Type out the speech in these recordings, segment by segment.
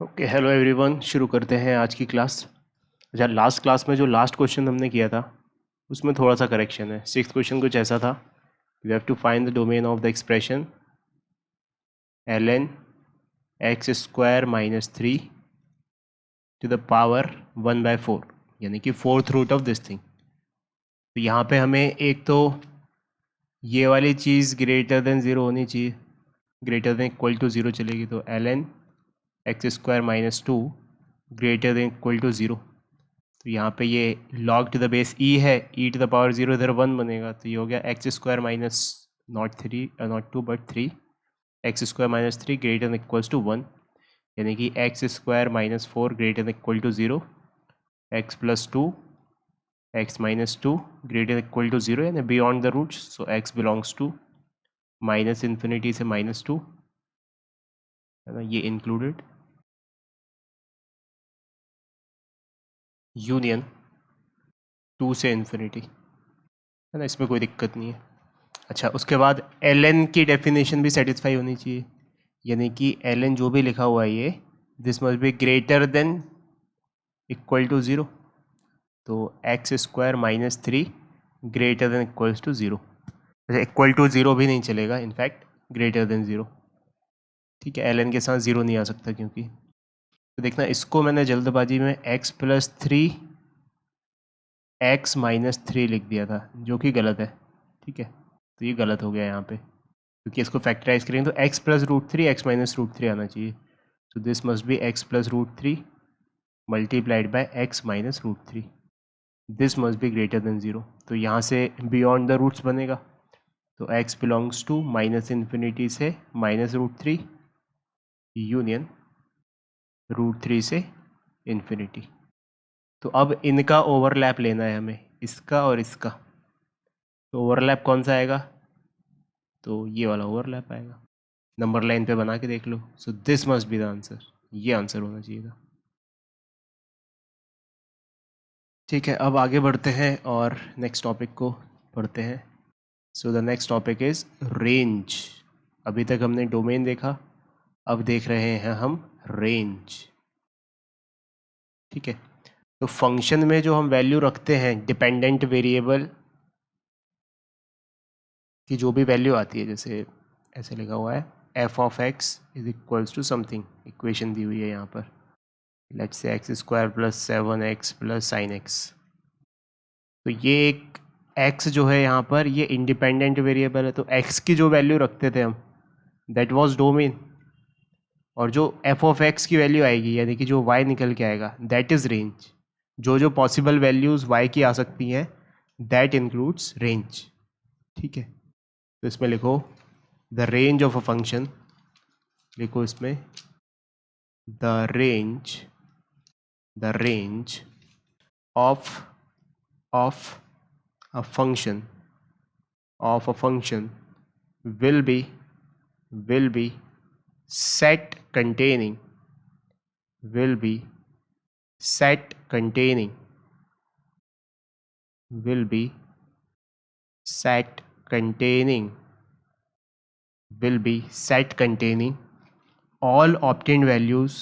Okay, hello everyone. शुरू करते हैं आज की क्लास। अच्छा, लास्ट क्लास में जो लास्ट क्वेश्चन हमने किया था उसमें थोड़ा सा करेक्शन है। सिक्स्थ क्वेश्चन कुछ ऐसा था, you have to find the domain of the expression ln x square minus 3 to the power 1/4, यानी कि fourth root of this thing. तो यहाँ पे हमें एक तो ये वाली चीज़ ग्रेटर देन ज़ीरो होनी चाहिए, greater than equal to zero चलेगी। तो ln x square minus 2 greater than equal to ज़ीरो। तो यहाँ पे ये log to the base e है, e टू द पावर 0 इधर 1 बनेगा, तो ये हो गया x square minus not 2 but 3, x square minus 3 greater than equals to 1, यानी कि x square minus 4 greater than equal to 0, x plus 2 x minus 2 greater than equal to 0, यानी beyond the roots. So x belongs to minus infinity से minus 2, है ना, ये included union 2 से infinity, है ना, इसमें कोई दिक्कत नहीं है। अच्छा, उसके बाद ln की डेफिनेशन भी सेटिस्फाई होनी चाहिए, यानी कि ln जो भी लिखा हुआ है ये this must be greater than equal to 0। तो x square minus 3 greater than equals to 0। अच्छा, इक्वल टू 0 भी नहीं चलेगा, इनफैक्ट ग्रेटर देन 0। ठीक है, ln के साथ 0 नहीं आ सकता क्योंकि, तो देखना इसको मैंने जल्दबाजी में x प्लस 3 एक्स माइनस 3 लिख दिया था, जो कि गलत है। ठीक है, तो ये गलत हो गया यहाँ पे, क्योंकि इसको फैक्टराइज करेंगे तो x plus root 3 x minus root 3 आना चाहिए। तो this must be x plus root 3 multiplied by x minus root 3, this must be greater than 0। तो यहाँ से बियॉन्ड द रूट्स बनेगा, तो x belongs to minus infinity से माइनस रूट 3 यूनियन रूट 3 से इन्फिनिटी। तो अब इनका ओवरलैप लेना है हमें, इसका और इसका। तो ओवरलैप कौन सा आएगा? तो ये वाला ओवरलैप आएगा। नंबर लाइन पे बना के देख लो। So this must be the answer, ये आंसर होना चाहिए था। ठीक है, अब आगे बढ़ते हैं और नेक्स्ट टॉपिक को पढ़ते हैं। So the next topic is range. अभी तक हमने डोमेन देखा, अब देख रहे हैं हम रेंज। ठीक है, तो फंक्शन में जो हम वैल्यू रखते हैं डिपेंडेंट वेरिएबल की जो भी वैल्यू आती है, जैसे ऐसे लिखा हुआ है F of X is equals to something, equation दी हुई है यहाँ पर, let's say X square plus 7x plus sine X. तो ये एक x जो है यहाँ पर ये इंडिपेंडेंट वेरिएबल है, तो x की जो वैल्यू रखते थे हम दैट वाज डोमेन, और जो f ऑफ x की वैल्यू आएगी यानी कि जो y निकल के आएगा दैट इज़ रेंज। जो जो पॉसिबल वैल्यूज़ y की आ सकती हैं दैट इंक्लूड्स रेंज। ठीक है, तो इसमें लिखो the range of a function, लिखो इसमें the range of a function will be set containing will be set containing will be set containing will be set containing all obtained values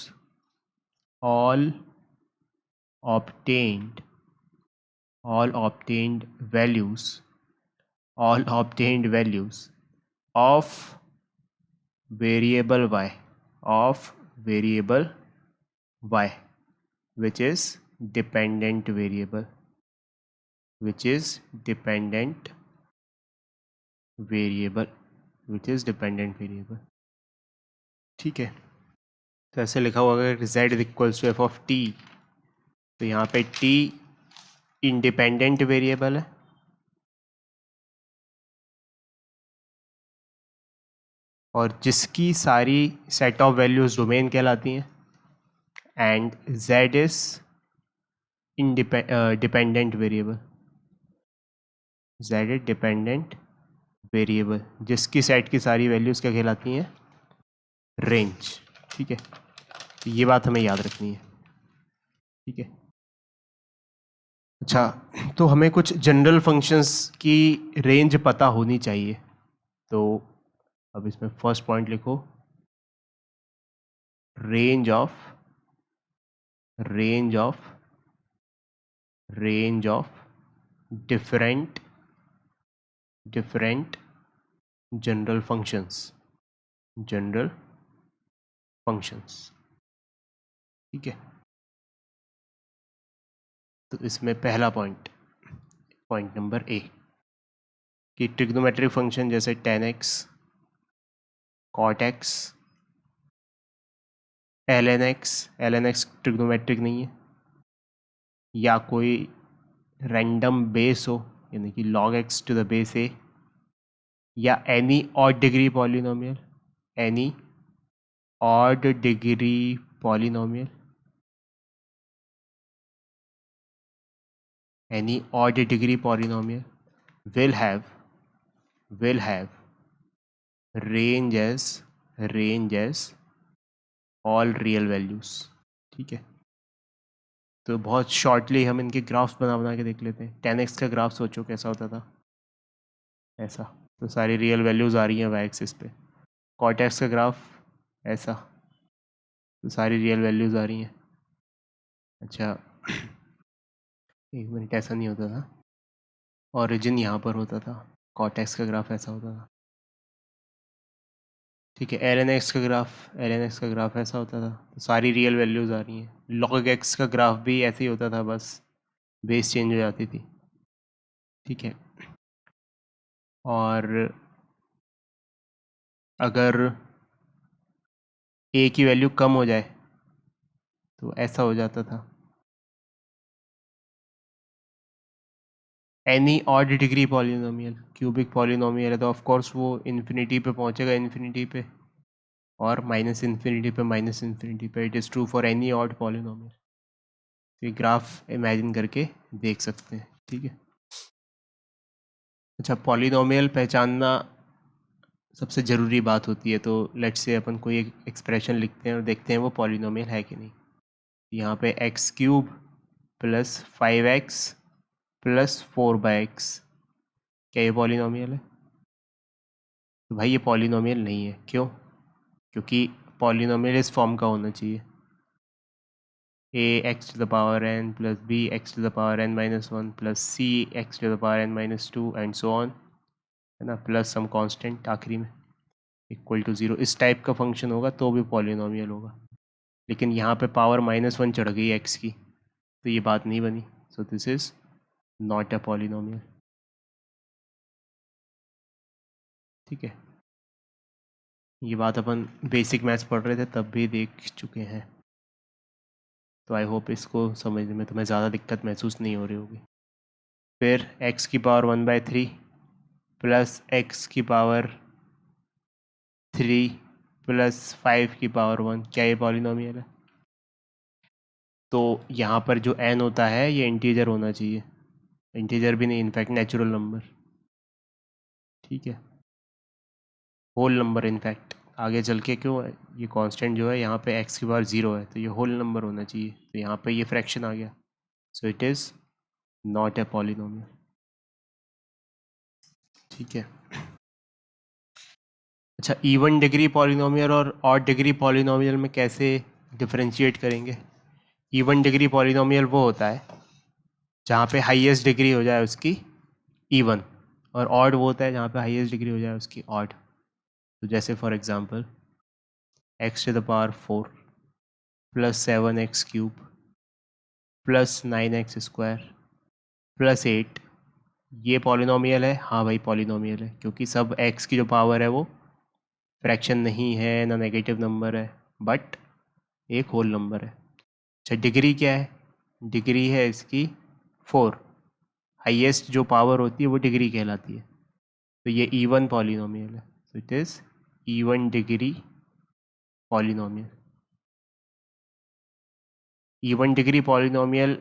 all obtained all obtained values all obtained values of variable y of variable y which is dependent variable which is dependent variable which is dependent variable। ठीक है, तो ऐसे लिखा हुआ अगर z is equals to F of T, तो यहाँ पे t इंडिपेंडेंट वेरिएबल है और जिसकी सारी सेट ऑफ वैल्यूज डोमेन कहलाती हैं, and z is dependent variable, z is dependent variable जिसकी सेट की सारी वैल्यूज क्या कहलाती हैं? रेंज। ठीक है, तो ये बात हमें याद रखनी है। ठीक है, अच्छा, तो हमें कुछ जनरल फंक्शंस की रेंज पता होनी चाहिए। तो अब इसमें फर्स्ट पॉइंट लिखो range of range of different general functions, ठीक है। तो इसमें पहला पॉइंट नंबर ए कि ट्रिग्नोमेट्रिक फंक्शन जैसे tan x, cot x, ln x trigonometric नहीं है, या कोई रैंडम बेस हो यानी कि log x टू द बेस a, या any odd degree polynomial, any odd degree polynomial, any odd degree polynomial will have range as all real values, ठीक है। तो बहुत शॉर्टली हम इनके ग्राफ्स बना के देख लेते हैं। tan x का ग्राफ सोचो कैसा होता था, ऐसा। तो सारी रियल वैल्यूज़ आ रही हैं y एक्सिस पे। cot x का ग्राफ ऐसा, तो सारी रियल वैल्यूज़ आ रही हैं। अच्छा एक मिनट, ऐसा नहीं होता था, ओरिजिन यहाँ पर होता था, cot x का ग्राफ ऐसा होता था, ठीक है। ln x का ग्राफ ऐसा होता था, तो सारी रियल वैल्यूज़ आ रही हैं। log x का ग्राफ भी ऐसे ही होता था, बस बेस चेंज हो जाती थी, ठीक है। और अगर a की वैल्यू कम हो जाए तो ऐसा हो जाता था, any odd degree polynomial, cubic polynomial है तो ऑफ कोर्स वो इन्फिनिटी पे पहुंचेगा, इन्फिनिटी पे, और माइनस इन्फिनिटी पे। It is true for any odd polynomial. तो ये ग्राफ इमेजिन करके देख सकते हैं, ठीक है। अच्छा, पॉलिनोमियल पहचानना सबसे ज़रूरी बात होती है। तो लेट्स से अपन कोई एक एक्सप्रेशन लिखते हैं और देखते हैं वो पॉलिनोमियल है कि नहीं। यहाँ पे x³ plus 5x plus 4/x, क्या ये पॉलिनोमियल है? तो भाई ये पॉलिनोमियल नहीं है। क्यों? क्योंकि पॉलिनोमियल इस फॉर्म का होना चाहिए, ax⁻n plus bx⁻n−1 plus cx⁻n−2 and so on, है ना, प्लस सम कांस्टेंट आखिरी में इक्वल टू 0। इस टाइप का फंक्शन होगा तो भी पॉलिनोमियल होगा। लेकिन यहाँ पे पावर -1 चढ़ गई x की, तो ये बात नहीं बनी। So this is not a polynomial, ठीक है। ये बात अपन बेसिक मैथ्स पढ़ रहे थे तब भी देख चुके हैं, तो आई होप इसको समझने में तुम्हें ज़्यादा दिक्कत महसूस नहीं हो रही होगी। फिर x⁻³ प्लस x⁻³ प्लस 5⁻1, क्या ये पॉलिनोमियल है? तो यहाँ पर जो n होता है ये इंटीजर होना चाहिए, इंटीजर भी नहीं, इनफैक्ट नेचुरल नंबर, ठीक है, होल नंबर। इनफैक्ट आगे चल के क्यों ये कांस्टेंट जो है यहाँ पे x⁻0 है, तो ये होल नंबर होना चाहिए। तो यहाँ पे ये फ्रैक्शन आ गया, so it is not a polynomial, ठीक है। अच्छा, इवन डिग्री पॉलिनोमियल और ऑड डिग्री पॉलिनोमियल में कैसे डिफरेंशिएट करेंगे? इवन डिग्री पॉलिनोमियल वो होता है जहाँ पे हाईएस्ट डिग्री हो जाए उसकी इवन, और ऑड वो होता है जहाँ पे हाईएस्ट डिग्री हो जाए उसकी ऑड। तो जैसे for example x⁻4 plus 7x³ plus 9x² plus 8, ये पॉलिनोमियल है? हाँ भाई पॉलिनोमियल है, क्योंकि सब x की जो पावर है वो फ्रैक्शन नहीं है, ना नेगेटिव नंबर है, बट एक होल नंबर है। अच्छा, डिग्री क्या है? डिग्री है इसकी 4, हाईएस्ट जो पावर होती है वो डिग्री कहलाती है। तो ये इवन पॉलिनोमियल है, so it is even degree polynomial. Even degree polynomial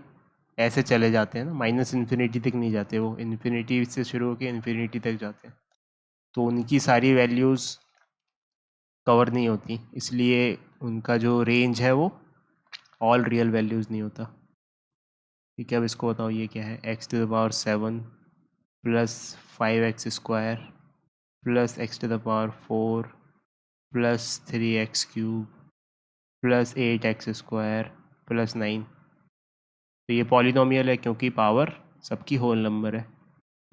ऐसे चले जाते हैं ना, -इन्फिनिटी तक नहीं जाते, वो इन्फिनिटी से शुरू होकर इन्फिनिटी तक जाते हैं, तो उनकी सारी वैल्यूज़ कवर नहीं होती, इसलिए उनका जो रेंज है वो ऑल रियल वैल्यूज़ नहीं होता, ठीक है। अब इसको बताओ ये क्या है, x⁻7 plus 5x² plus x⁻4 plus 3x³ plus 8x² plus 9। तो ये पॉलिनोमियल है क्योंकि पावर सबकी होल नंबर है,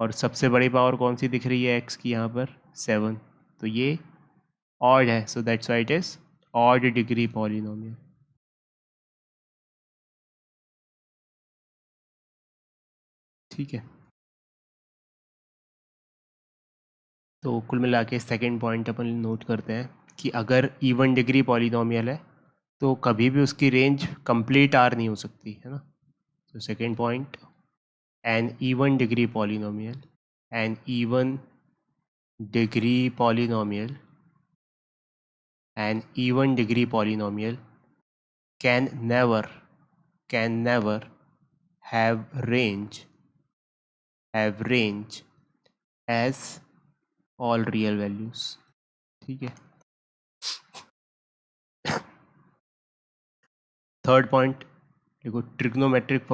और सबसे बड़ी पावर कौन सी दिख रही है एक्स की यहाँ पर, 7। तो ये ऑड है, so that's why it is odd degree polynomial. ठीक है, तो कुल मिला के सेकेंड पॉइंट अपन नोट करते हैं कि अगर इवन डिग्री पॉलिनोमियल है तो कभी भी उसकी रेंज कंप्लीट आर नहीं हो सकती है ना। तो second point, an even degree polynomial, an even degree polynomial, an even degree polynomial can never have range as all real values। ठीक है, थर्ड पॉइंट देखो, ट्रिग्नोमेट्रिक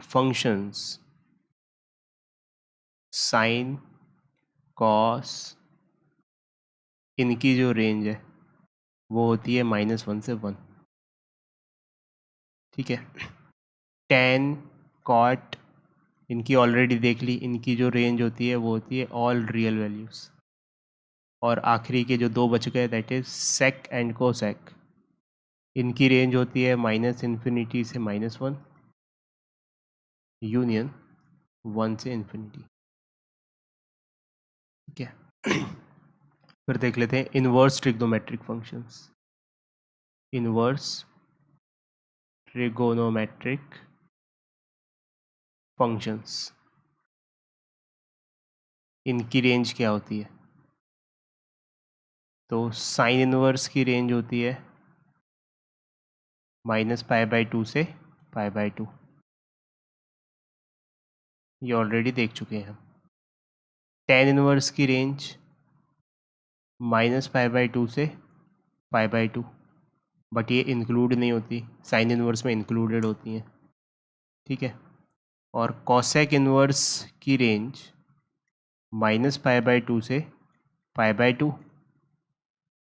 फंक्शंस साइन कॉस, इनकी जो रेंज है वो होती है -1 से 1। ठीक है, टेन कॉट, इनकी ऑलरेडी देख ली, इनकी जो रेंज होती है वो होती है ऑल रियल वैल्यूज़। और आखिरी के जो दो बच गए that is sec and cosec, इनकी रेंज होती है -∞ से -1 यूनियन 1 से इन्फिनिटी। ठीक है, फिर देख लेते हैं inverse trigonometric functions. Inverse trigonometric functions, इनकी रेंज क्या होती है? तो साइन इनवर्स की रेंज होती है -π/2 से π/2, ये ऑलरेडी देख चुके हैं हम। टेन इनवर्स की रेंज -π/2 से π/2, बट ये इंक्लूड नहीं होती, साइन इनवर्स में इंक्लूडेड होती हैं। ठीक है, और कॉसेक इनवर्स की रेंज -π/2 से π/2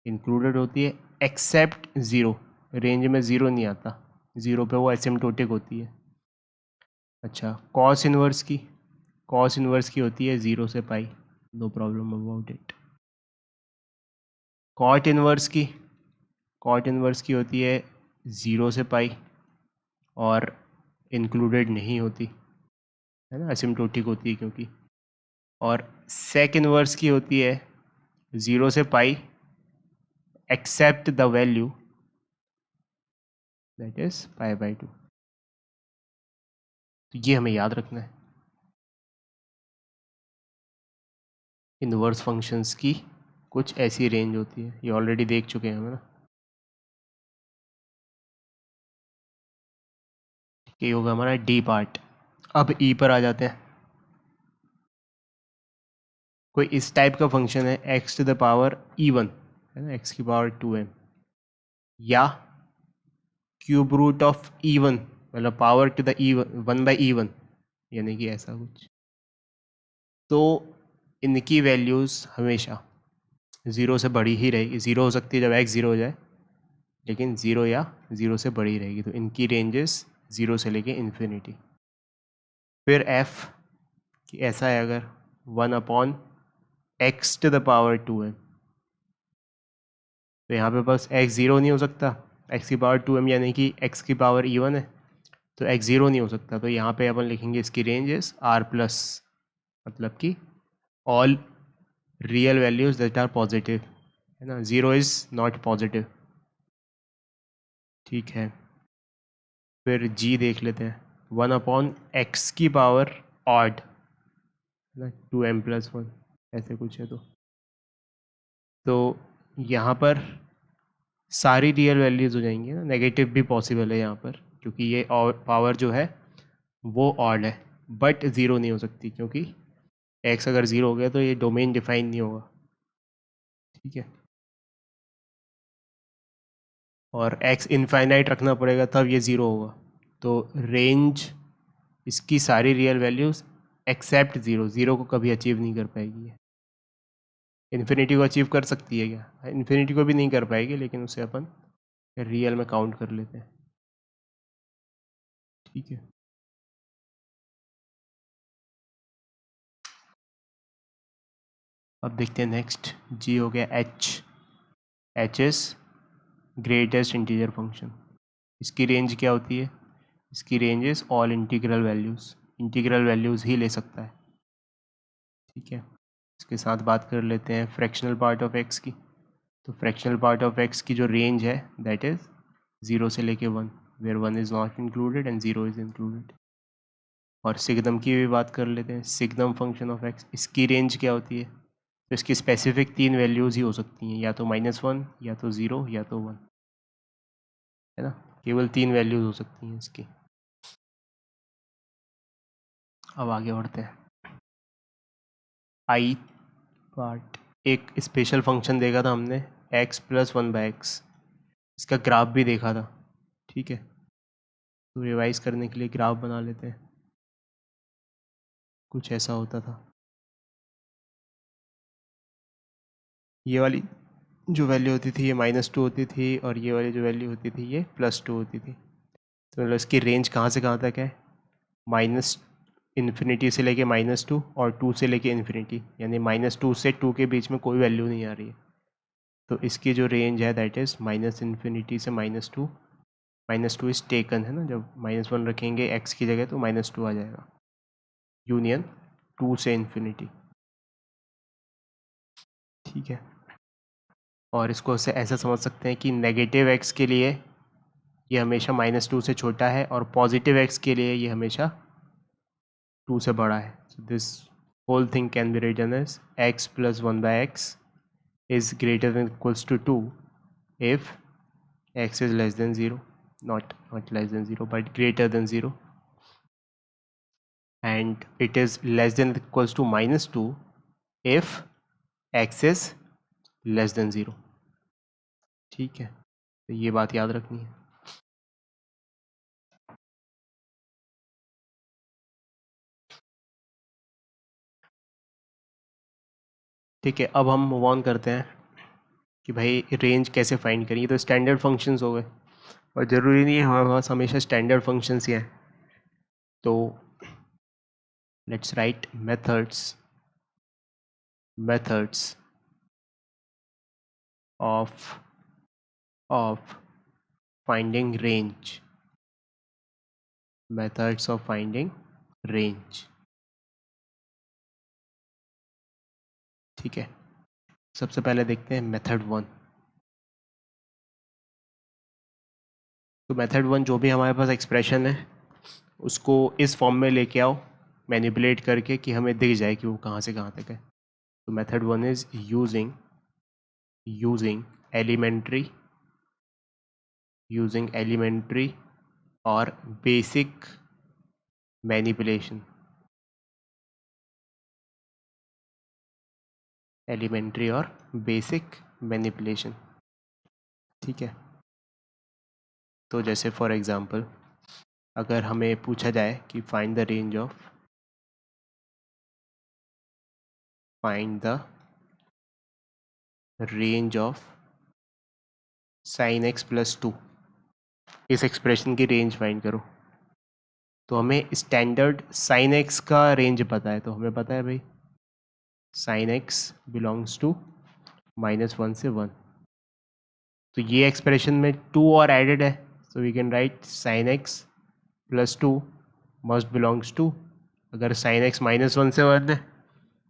इंक्लूडेड होती है, एक्सेप्ट ज़ीरो, रेंज में ज़ीरो नहीं आता, ज़ीरो पे वो एसिम्प्टोटिक होती है। अच्छा, कॉस इनवर्स की होती है 0 से pi, no problem about it. Cot inverse की होती है 0 से पाई और इंक्लूडेड नहीं होती है ना, एसिम्प्टोटिक होती है क्योंकि। और सेक इनवर्स की होती है 0 से pi except the value that is π/2। तो ये हमें याद रखना है, इनवर्स फंक्शंस की कुछ ऐसी रेंज होती है, ये ऑलरेडी देख चुके हैं हम ना। ये होगा हमारा डी पार्ट। अब ई पर आ जाते हैं। कोई इस टाइप का फंक्शन है x⁻E1 है ना, x⁻2m, या क्यूब रूट ऑफ E1 मतलब power to the E1 1/E1, यानी कि ऐसा कुछ। तो इनकी वैल्यूज़ हमेशा 0 से बड़ी ही रहेगी। 0 हो सकती है जब x 0 हो जाए, लेकिन 0 या 0 से बड़ी रहेगी। तो इनकी रेंजेस 0 से लेके इन्फिनिटी। फिर f कि ऐसा है अगर 1/x⁻2m, तो यहाँ पे बस x 0 नहीं हो सकता, x⁻2m यानी कि x⁻E1 है, तो x 0 नहीं हो सकता। तो यहाँ पे अपन लिखेंगे इसकी रेंजेस r+, मतलब कि all real values that are positive, है ना, 0 इज़ नॉट पॉजिटिव। ठीक है, फिर g देख लेते हैं, 1/x की पावर ऑड, है ना, 2m+1 ऐसे कुछ है। तो यहाँ पर सारी रियल वैल्यूज़ हो जाएंगी ना, नेगेटिव भी पॉसिबल है यहाँ पर, क्योंकि ये पावर जो है वो ऑड है, बट ज़ीरो नहीं हो सकती, क्योंकि x अगर 0 हो गया तो ये डोमेन डिफाइन नहीं होगा। ठीक है, और x इनफाइनाइट रखना पड़ेगा तब ये 0 होगा। तो रेंज इसकी सारी रियल वैल्यूज़ एक्सेप्ट 0, 0 को कभी अचीव नहीं कर पाएगी ये। इन्फिनिटी को अचीव कर सकती है क्या? इन्फिनिटी को भी नहीं कर पाएगी, लेकिन उसे अपन रियल में काउंट कर लेते हैं। ठीक है, अब देखते हैं नेक्स्ट। जी हो गया H. H is greatest integer function. इसकी रेंज क्या होती है? इसकी range is all integral values. Integral values ही ले सकता है। ठीक है, इसके साथ बात कर लेते हैं फ्रैक्शनल पार्ट ऑफ एक्स की। तो फ्रैक्शनल पार्ट ऑफ एक्स की जो रेंज है दैट इज़ 0 से लेके 1, where 1 is not included and 0 is included. और सिग्नम की भी बात कर लेते हैं। सिग्नम फंक्शन ऑफ एक्स, इसकी रेंज क्या होती है? तो इसकी स्पेसिफिक 3 वैल्यूज़ ही हो सकती हैं, या तो -1, या तो 0, या तो 1, है ना। केवल 3 वैल्यूज़ हो सकती हैं इसकी। अब आगे बढ़ते हैं। आई पार्ट, एक स्पेशल फंक्शन देखा था हमने x + 1/x। इसका ग्राफ भी देखा था। ठीक है, तो रिवाइज करने के लिए ग्राफ बना लेते हैं। कुछ ऐसा होता था। ये वाली जो वैल्यू होती थी ये -2 होती थी, और ये वाली जो वैल्यू होती थी ये +2 होती थी। तो मतलब इसकी रेंज कहाँ से कहाँ तक है? -इन्फिनिटी से लेके -2 और 2 से लेके इन्फिनिटी, यानी -2 से 2 के बीच में कोई वैल्यू नहीं आ रही है। तो इसकी जो रेंज है दैट इज़ -इन्फिनिटी से -2। -2 इज़ टेकन, है ना, जब -1 रखेंगे x की जगह तो -2 आ जाएगा। यूनियन 2 से इन्फिनिटी। ठीक है, और इसको ऐसा समझ सकते हैं कि नेगेटिव x के लिए ये हमेशा -2 से छोटा है, और पॉजिटिव x के लिए ये हमेशा 2 से बड़ा है। So this whole thing can be written as x + 1/x is greater than equals to 2 if x is less than 0, not less than 0 but greater than 0, and it is less than equals to -2 if x is less than 0। ठीक है, तो ये बात याद रखनी है। ठीक है, अब हम मूव ऑन करते हैं कि भाई रेंज कैसे फाइंड करें। ये तो स्टैंडर्ड फंक्शंस हो गए, और ज़रूरी नहीं है हमारे पास हमेशा स्टैंडर्ड फंक्शंस ही हैं। तो let's write methods of finding range. Methods of finding range. ठीक है, सबसे पहले देखते हैं मेथड 1। तो मेथड 1 जो भी हमारे पास एक्सप्रेशन है उसको इस फॉर्म में लेके आओ, मैनिपुलेट करके, कि हमें दिख जाए कि वो कहाँ से कहाँ तक है। तो मेथड 1 इज यूजिंग एलिमेंट्री और बेसिक मैनिपुलेशन। एलिमेंट्री और बेसिक मैनिपुलेशन। ठीक है, तो जैसे फॉर एग्जांपल अगर हमें पूछा जाए कि find the range of sin x + 2, इस एक्सप्रेशन की रेंज फाइंड करो। तो हमें स्टैंडर्ड sin x का रेंज पता है, तो हमें पता है भाई sin x बिलोंग्स टू -1 से 1। तो ये एक्सप्रेशन में 2 और एडेड है, so we can write sin x + 2 must belongs to, अगर sin x -1 से 1 है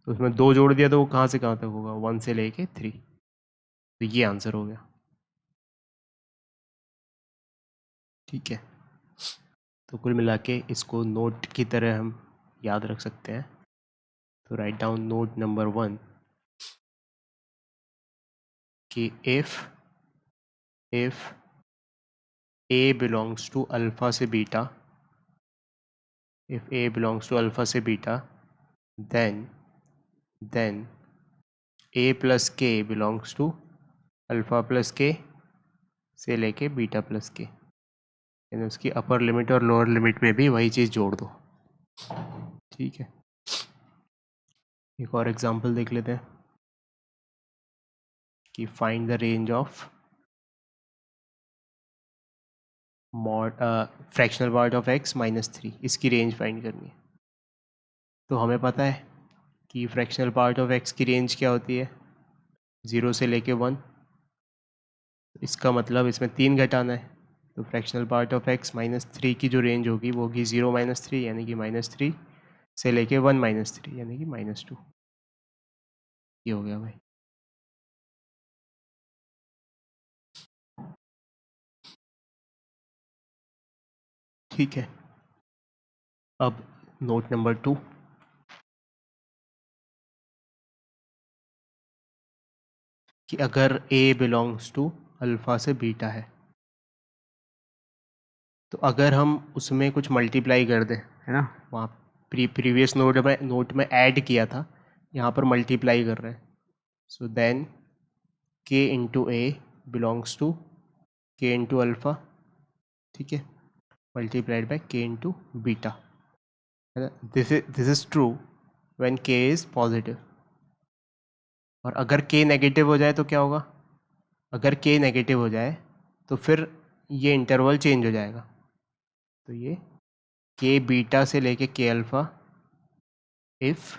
तो उसमें 2 जोड़ दिया तो वो कहाँ से कहाँ तक होगा? 1 से लेके 3। तो ये आंसर हो गया। ठीक है, तो कुल मिला के इसको नोट की तरह हम याद रख सकते हैं। तो राइट डाउन नोट नंबर 1 कि if a belongs to alpha से beta, if a belongs to alpha से beta, then a + k belongs to alpha + k से लेके बीटा + k, यानी उसकी अपर लिमिट और लोअर लिमिट में भी वही चीज़ जोड़ दो। ठीक है, एक और एग्जांपल देख लेते हैं। कि find the range of mod fractional part of x -3, इसकी रेंज फाइंड करनी है। तो हमें पता है कि फ्रैक्शनल पार्ट ऑफ x की रेंज क्या होती है, 0 से लेके 1। इसका मतलब इसमें 3 घटाना है, तो फ्रैक्शनल पार्ट ऑफ x -3 की जो रेंज होगी वो होगी 0 -3 यानी कि -3 से लेके 1 -3 यानी कि -2। ये हो गया भाई। ठीक है, अब नोट नंबर 2, कि अगर a बिलोंग्स टू अल्फ़ा से बीटा है, तो अगर हम उसमें कुछ मल्टीप्लाई कर दें, है ना, वहाँ प्रीवियस नोट में ऐड किया था, यहाँ पर मल्टीप्लाई कर रहे हैं, so then k into a belongs to k into alpha, ठीक है, multiplied by k into beta, है ना। This is true when k is positive. और अगर k नेगेटिव हो जाए तो क्या होगा, अगर k नेगेटिव हो जाए तो फिर ये इंटरवल चेंज हो जाएगा, तो ये k बीटा से लेके k alpha if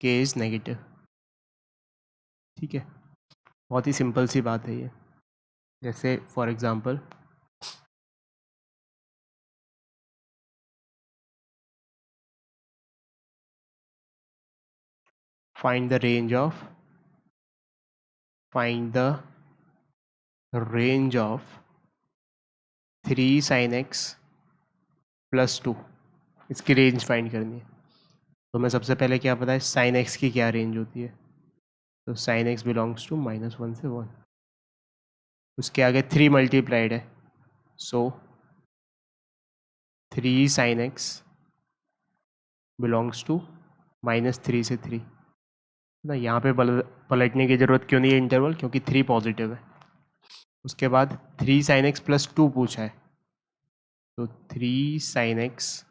k is negative. ठीक है, बहुत ही सिंपल सी बात है ये। जैसे for example find the range of 3 sin x plus 2, इसकी रेंज फाइंड करनी है। तो मैं सबसे पहले क्या पता है sin x की क्या रेंज होती है, तो sin x बिलोंग्स टू -1 से 1, उसके आगे 3 मल्टीप्लाइड है, सो 3 sin x बिलोंग्स टू -3 से 3 ना। यहाँ पे पलटने की ज़रूरत क्यों नहीं है इंटरवल, क्योंकि 3 पॉजिटिव है। उसके बाद 3 sin x प्लस 2 पूछा है, तो 3 sin x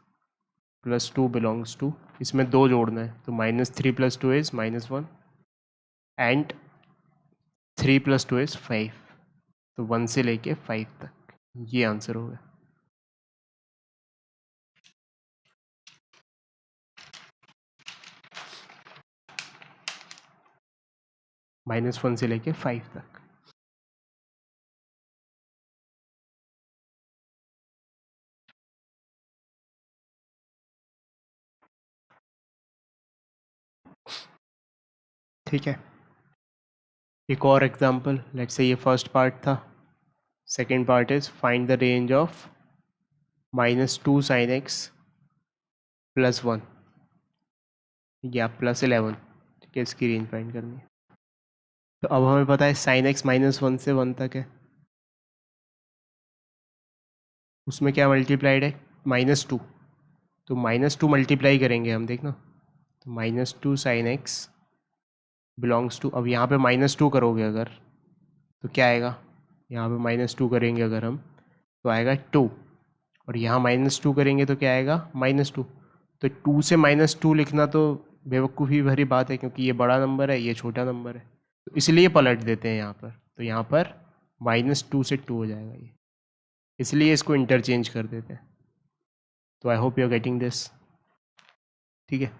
plus 2 belongs to, इसमें 2 जोड़ना है, तो -3 plus 2 is -1 and 3 plus 2 is 5, तो 1 से लेके 5 तक, ये आंसर होगा। -1 से लेके 5 तक। ठीक है, एक और एग्जांपल, लेट्स से ये फर्स्ट पार्ट था, second part is find the range of -2 sin x plus 1 या प्लस 11, ठीक है, इसकी रेंज फाइंड करनी है। तो अब हमें पता है sin x -1 से 1 तक है, उसमें क्या मल्टीप्लाइड है, -2, तो -2 मल्टीप्लाई करेंगे हम, देखना, तो -2 sin x बिलोंग्स टू, अब यहाँ पे -2 करोगे अगर तो क्या आएगा, यहाँ पे -2 करेंगे अगर हम तो आएगा 2, और यहाँ -2 करेंगे तो क्या आएगा, -2। तो 2 से -2 लिखना तो बेवकूफ़ी भरी बात है, क्योंकि ये बड़ा नंबर है, ये छोटा नंबर है, तो इसलिए पलट देते हैं यहाँ पर, तो यहाँ पर -2 से 2 हो जाएगा ये, इसलिए इसको इंटरचेंज कर देते हैं। तो I hope you are getting this. ठीक है,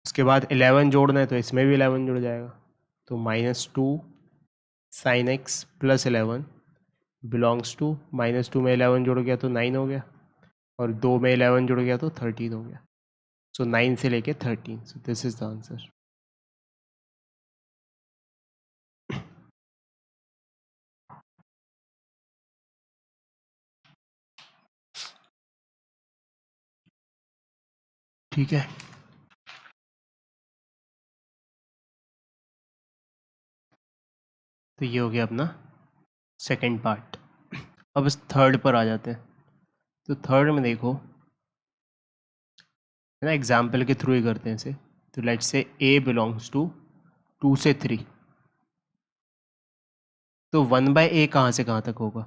उसके बाद 11 जोड़ना है, तो इसमें भी 11 जुड़ जाएगा, तो -2 sin x plus 11 belongs to, -2 में 11 जुड़ गया तो 9 हो गया, और 2 में 11 जुड़ गया तो 13 हो गया, सो 9 से लेके 13, सो दिस इज द आंसर। ठीक है, तो ये हो गया अपना सेकंड पार्ट। अब इस थर्ड पर आ जाते हैं। तो थर्ड में देखो, है ना, एग्जाम्पल के थ्रू ही करते हैं इसे। तो let's say a belongs to 2 से 3, तो 1/a कहाँ से कहाँ तक होगा,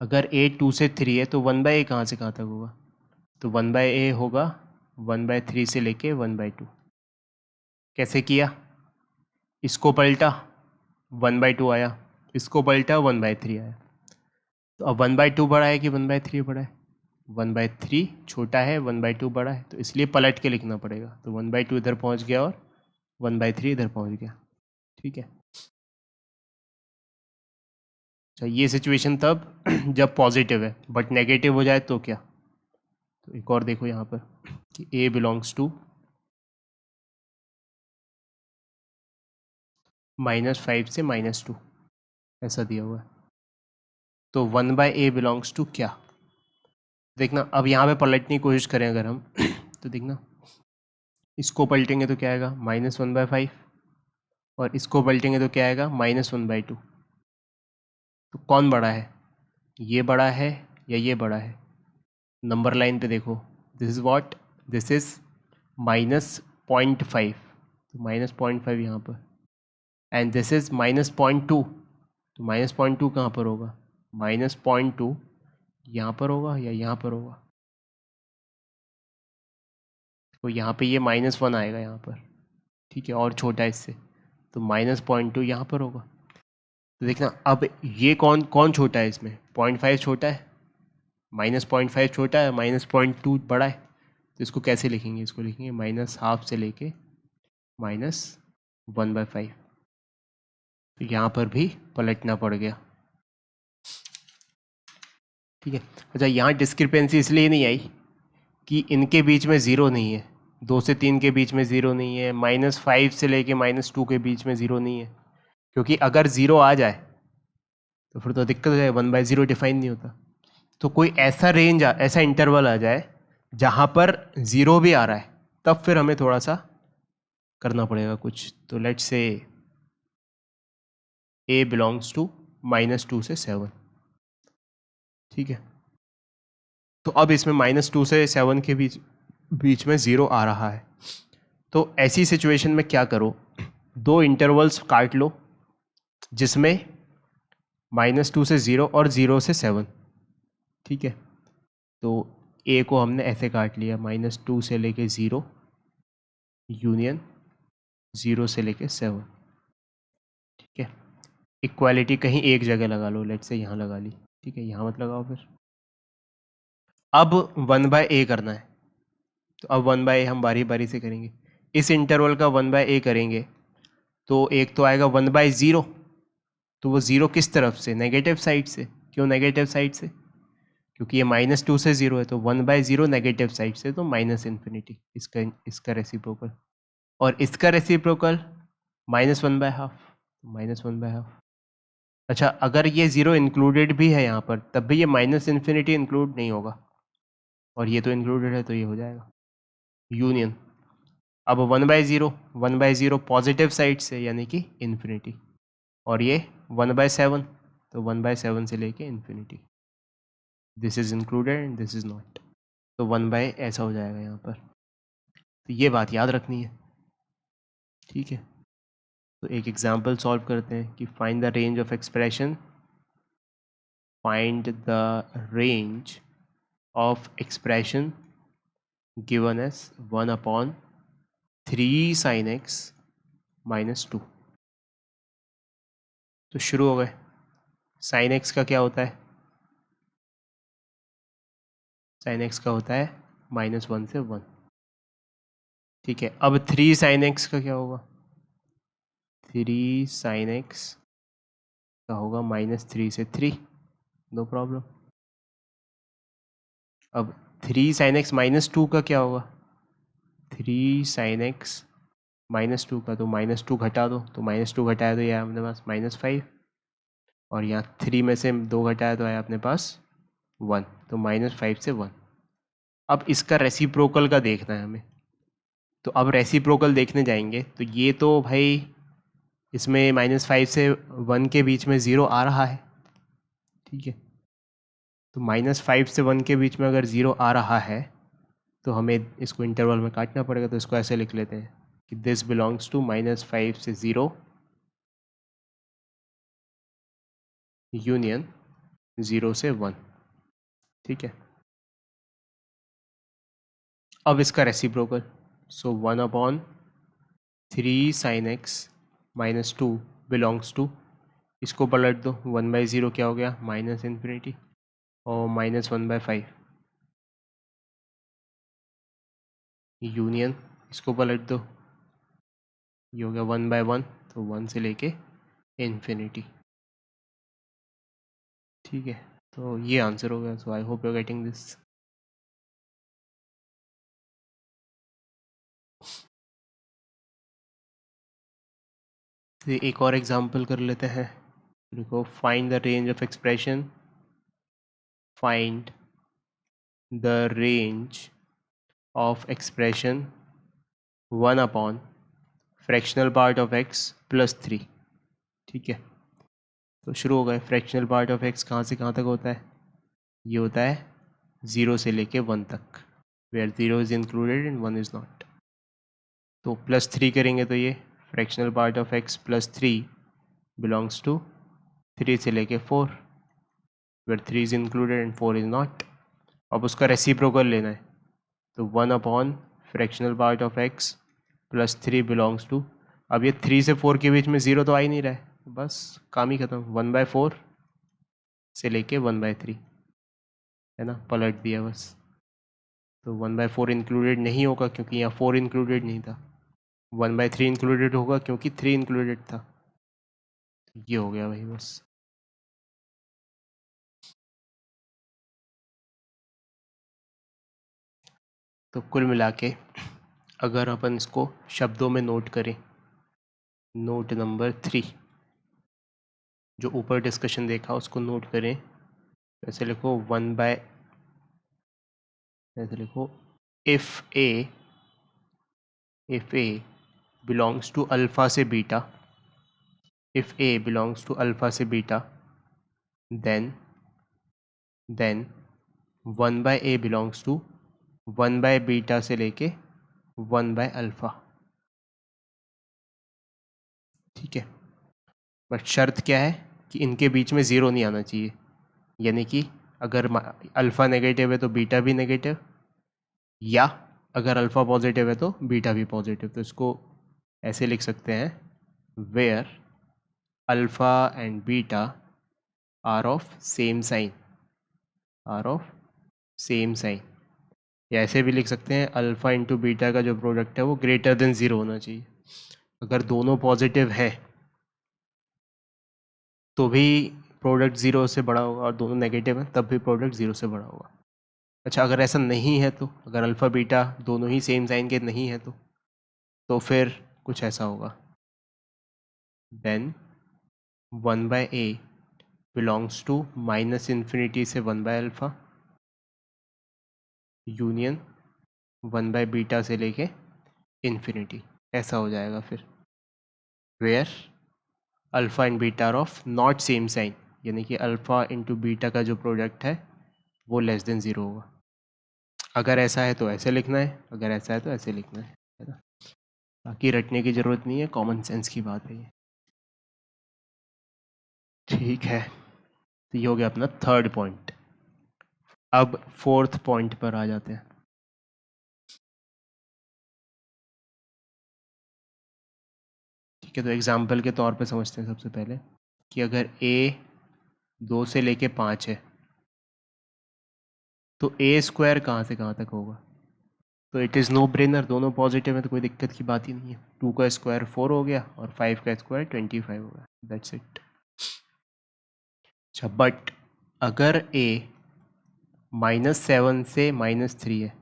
अगर a 2 से 3 है तो 1/a कहाँ से कहाँ तक होगा, तो 1/a होगा 1/3 से लेके 1/2। कैसे किया, इसको पलटा, 1/2 आया, इसको पलटा 1/3 आया। तो अब 1/2 बड़ा है कि 1/3 बड़ा है? 1/3 छोटा है, 1/2 बड़ा है, तो इसलिए पलट के लिखना पड़ेगा। तो 1/2 इधर पहुंच गया और 1/3 इधर पहुंच गया। ठीक है, अच्छा ये सिचुएशन तब जब पॉजिटिव है, बट नेगेटिव हो जाए तो क्या? तो एक और देखो यहाँ पर कि A बिलोंग्स टू -5 से -2 ऐसा दिया हुआ है। तो 1/A बिलोंग्स टू क्या? देखना, अब यहाँ पे पलटने की कोशिश करें अगर हम तो देखना, इसको पलटेंगे तो क्या आएगा? -1/5, और इसको पलटेंगे तो क्या आएगा? -1/2। तो कौन बड़ा है, ये बड़ा है या ये बड़ा है? नंबर लाइन पे देखो, this is what, this is -0.5, तो -0.5 यहाँ पर, एंड दिस इज़ -0.2, तो -0.2 कहाँ पर होगा? -0.2 यहाँ पर होगा या यहाँ पर होगा? तो यहाँ पे ये -1 आएगा यहाँ पर, ठीक है, और छोटा है इससे, तो -0.2 यहाँ पर होगा। तो देखना, अब ये कौन कौन छोटा है इसमें? 0.5 छोटा है, -0.5 छोटा है, -0.2 बड़ा है। तो इसको कैसे लिखेंगे? इसको लिखेंगे -12 से लेके -1/5। तो यहाँ पर भी पलटना पड़ गया। ठीक है, अच्छा यहाँ डिस्क्रिपेंसी इसलिए नहीं आई कि इनके बीच में ज़ीरो नहीं है, 2 से 3 के बीच में ज़ीरो नहीं है, -5 से लेके -2 के बीच में ज़ीरो नहीं है, क्योंकि अगर ज़ीरो आ जाए तो फिर तो दिक्कत हो जाए, 1/0 डिफाइन नहीं होता। तो कोई ऐसा रेंज ऐसा इंटरवल आ जाए जहाँ पर ज़ीरो भी आ रहा है, तब फिर हमें थोड़ा सा करना पड़ेगा कुछ। तो let's say A belongs to -2 से 7, ठीक है। तो अब इसमें -2 से 7 के बीच में ज़ीरो आ रहा है। तो ऐसी सिचुएशन में क्या करो, दो इंटरवल्स काट लो जिसमें -2 से 0 और 0 से 7, ठीक है। तो A को हमने ऐसे काट लिया, -2 से लेके 0 यूनियन 0 से लेके 7, ठीक है। इक्वालिटी कहीं एक जगह लगा लो, लेट्स से यहाँ लगा ली, ठीक है, यहाँ मत लगाओ फिर। अब 1/A करना है, तो अब 1/A हम बारी बारी से करेंगे। इस इंटरवल का 1/A करेंगे तो एक तो आएगा 1/0, तो वो ज़ीरो किस तरफ से? नेगेटिव साइड से। क्यों नेगेटिव साइड से? क्योंकि ये -2 से 0 है, तो 1/0 नेगेटिव साइड से, तो -∞, इसका रेसिप्रोकल। और इसका रेसिप्रोकल -1/2, -1/2। अच्छा, अगर ये 0 इंक्लूडेड भी है यहाँ पर, तब भी ये -∞ इंक्लूड नहीं होगा, और ये तो इंक्लूडेड है, तो ये हो जाएगा यूनियन। अब 1/0 पॉजिटिव साइड से यानी कि इन्फिनिटी, और ये 1/7, तो 1/7 से लेके infinity, this is included and this is not, तो 1/, ऐसा हो जाएगा यहाँ पर। तो ये बात याद रखनी है, ठीक है। तो एक एग्जांपल सॉल्व करते हैं कि find the range of expression, find the range of expression given as 1/3 sin x -2। तो शुरू हो गए। sin x का क्या होता है? sin x का होता है -1 से 1, ठीक है। अब 3 sin x का क्या होगा? 3 sin x का होगा -3 से 3, नो प्रॉब्लम। अब 3 sin x -2 का क्या होगा? 3 sin x -2 का, तो -2 घटा दो, तो -2 घटाया तो ये अपने पास -5, और यहाँ 3 में से 2 घटाया तो आया अपने पास 1, तो -5 से 1। अब इसका रेसिप्रोकल का देखना है हमें, तो अब रेसिप्रोकल देखने जाएंगे तो ये तो भाई इसमें -5 से 1 के बीच में 0 आ रहा है, ठीक है। तो -5 से 1 के बीच में अगर 0 आ रहा है तो हमें इसको इंटरवल में काटना पड़ेगा। तो इसको ऐसे लिख लेते हैं कि दिस बिलोंग्स टू -5 से 0 यूनियन 0 से 1, ठीक है। अब इसका reciprocal, so 1/3 sin x -2 belongs to इसको पलट दो, 1/0 क्या हो गया, माइनस इन्फिनिटी, और -1/5 यूनियन, इसको पलट दो, ये हो गया 1/1, तो 1 से लेके इन्फिनिटी। ठीक है, तो ये आंसर हो गया। So I hope you are getting this. एक और एग्जांपल कर लेते हैं। देखो, find the range of expression, find the range of expression 1 fractional part of x plus 3। ठीक है, तो शुरू हो गए। फ्रैक्शनल पार्ट ऑफ x कहाँ से कहाँ तक होता है, ये होता है 0 से लेके 1 तक, where 0 is included and 1 is not. तो +3 करेंगे तो ये fractional part of x plus 3 belongs to 3 से लेके 4, where 3 is included and 4 is not. अब उसका रेसिप्रोकल लेना है, तो 1 fractional part of x plus 3 belongs to, अब ये 3 से 4 के बीच में 0 तो आ ही नहीं रहा है, बस काम ही खत्म। 1/4 से लेके 1/3 है ना, पलट दिया बस। तो 1/4 इंक्लूडेड नहीं होगा क्योंकि यहाँ 4 इंक्लूडेड नहीं था, 1/3 इंक्लूडेड होगा क्योंकि 3 इंक्लूडेड था। तो ये हो गया वही बस। तो कुल मिला के अगर अपन इसको शब्दों में नोट करें, नोट नंबर 3, जो ऊपर डिस्कशन देखा उसको नोट करें। ऐसे लिखो ऐसे लिखो, if A belongs to alpha से beta, if A belongs to alpha से beta, then 1/a belongs to 1/बीटा से लेके 1/अल्फा। ठीक है, बट शर्त क्या है कि इनके बीच में 0 नहीं आना चाहिए, यानी कि अगर अल्फ़ा नेगेटिव है तो बीटा भी नेगेटिव, या अगर अल्फ़ा पॉजिटिव है तो बीटा भी पॉजिटिव। तो इसको ऐसे लिख सकते हैं, where alpha and beta are of same sign, या ऐसे भी लिख सकते हैं, अल्फ़ा इंटू बीटा का जो प्रोडक्ट है वो ग्रेटर देन 0 होना चाहिए। अगर दोनों पॉजिटिव है तो भी प्रोडक्ट 0 से बड़ा होगा, और दोनों नेगेटिव है तब भी प्रोडक्ट 0 से बड़ा होगा। अच्छा, अगर ऐसा नहीं है तो, अगर अल्फ़ा बीटा दोनों ही सेम साइन के नहीं है तो फिर कुछ ऐसा होगा, then 1/a belongs to -infinity से 1/अल्फ़ा, यूनियन 1/बीटा से लेके इन्फिनिटी, ऐसा हो जाएगा फिर, where alpha and beta are of not same sign, यानी कि अल्फ़ा इंटू बीटा का जो प्रोडक्ट है वो लेस देन 0 होगा। अगर ऐसा है तो ऐसे लिखना है, अगर ऐसा है तो ऐसे लिखना है ना। बाकी रटने की ज़रूरत नहीं है, कॉमन सेंस की बात है ये। ठीक है, तो ये हो गया अपना थर्ड पॉइंट। अब फोर्थ पॉइंट पर आ जाते हैं। ठीक है, तो एग्जाम्पल के तौर पे समझते हैं सबसे पहले कि अगर a 2 से लेके 5 है तो a² कहाँ से कहाँ तक होगा। तो इट इज़ नो ब्रेनर, दोनों पॉजिटिव है तो कोई दिक्कत की बात ही नहीं है। 2 का स्क्वायर 4 हो गया और 5 का स्क्वायर 25 हो गया, दैट्स इट। अच्छा, बट अगर a -7 से -3 है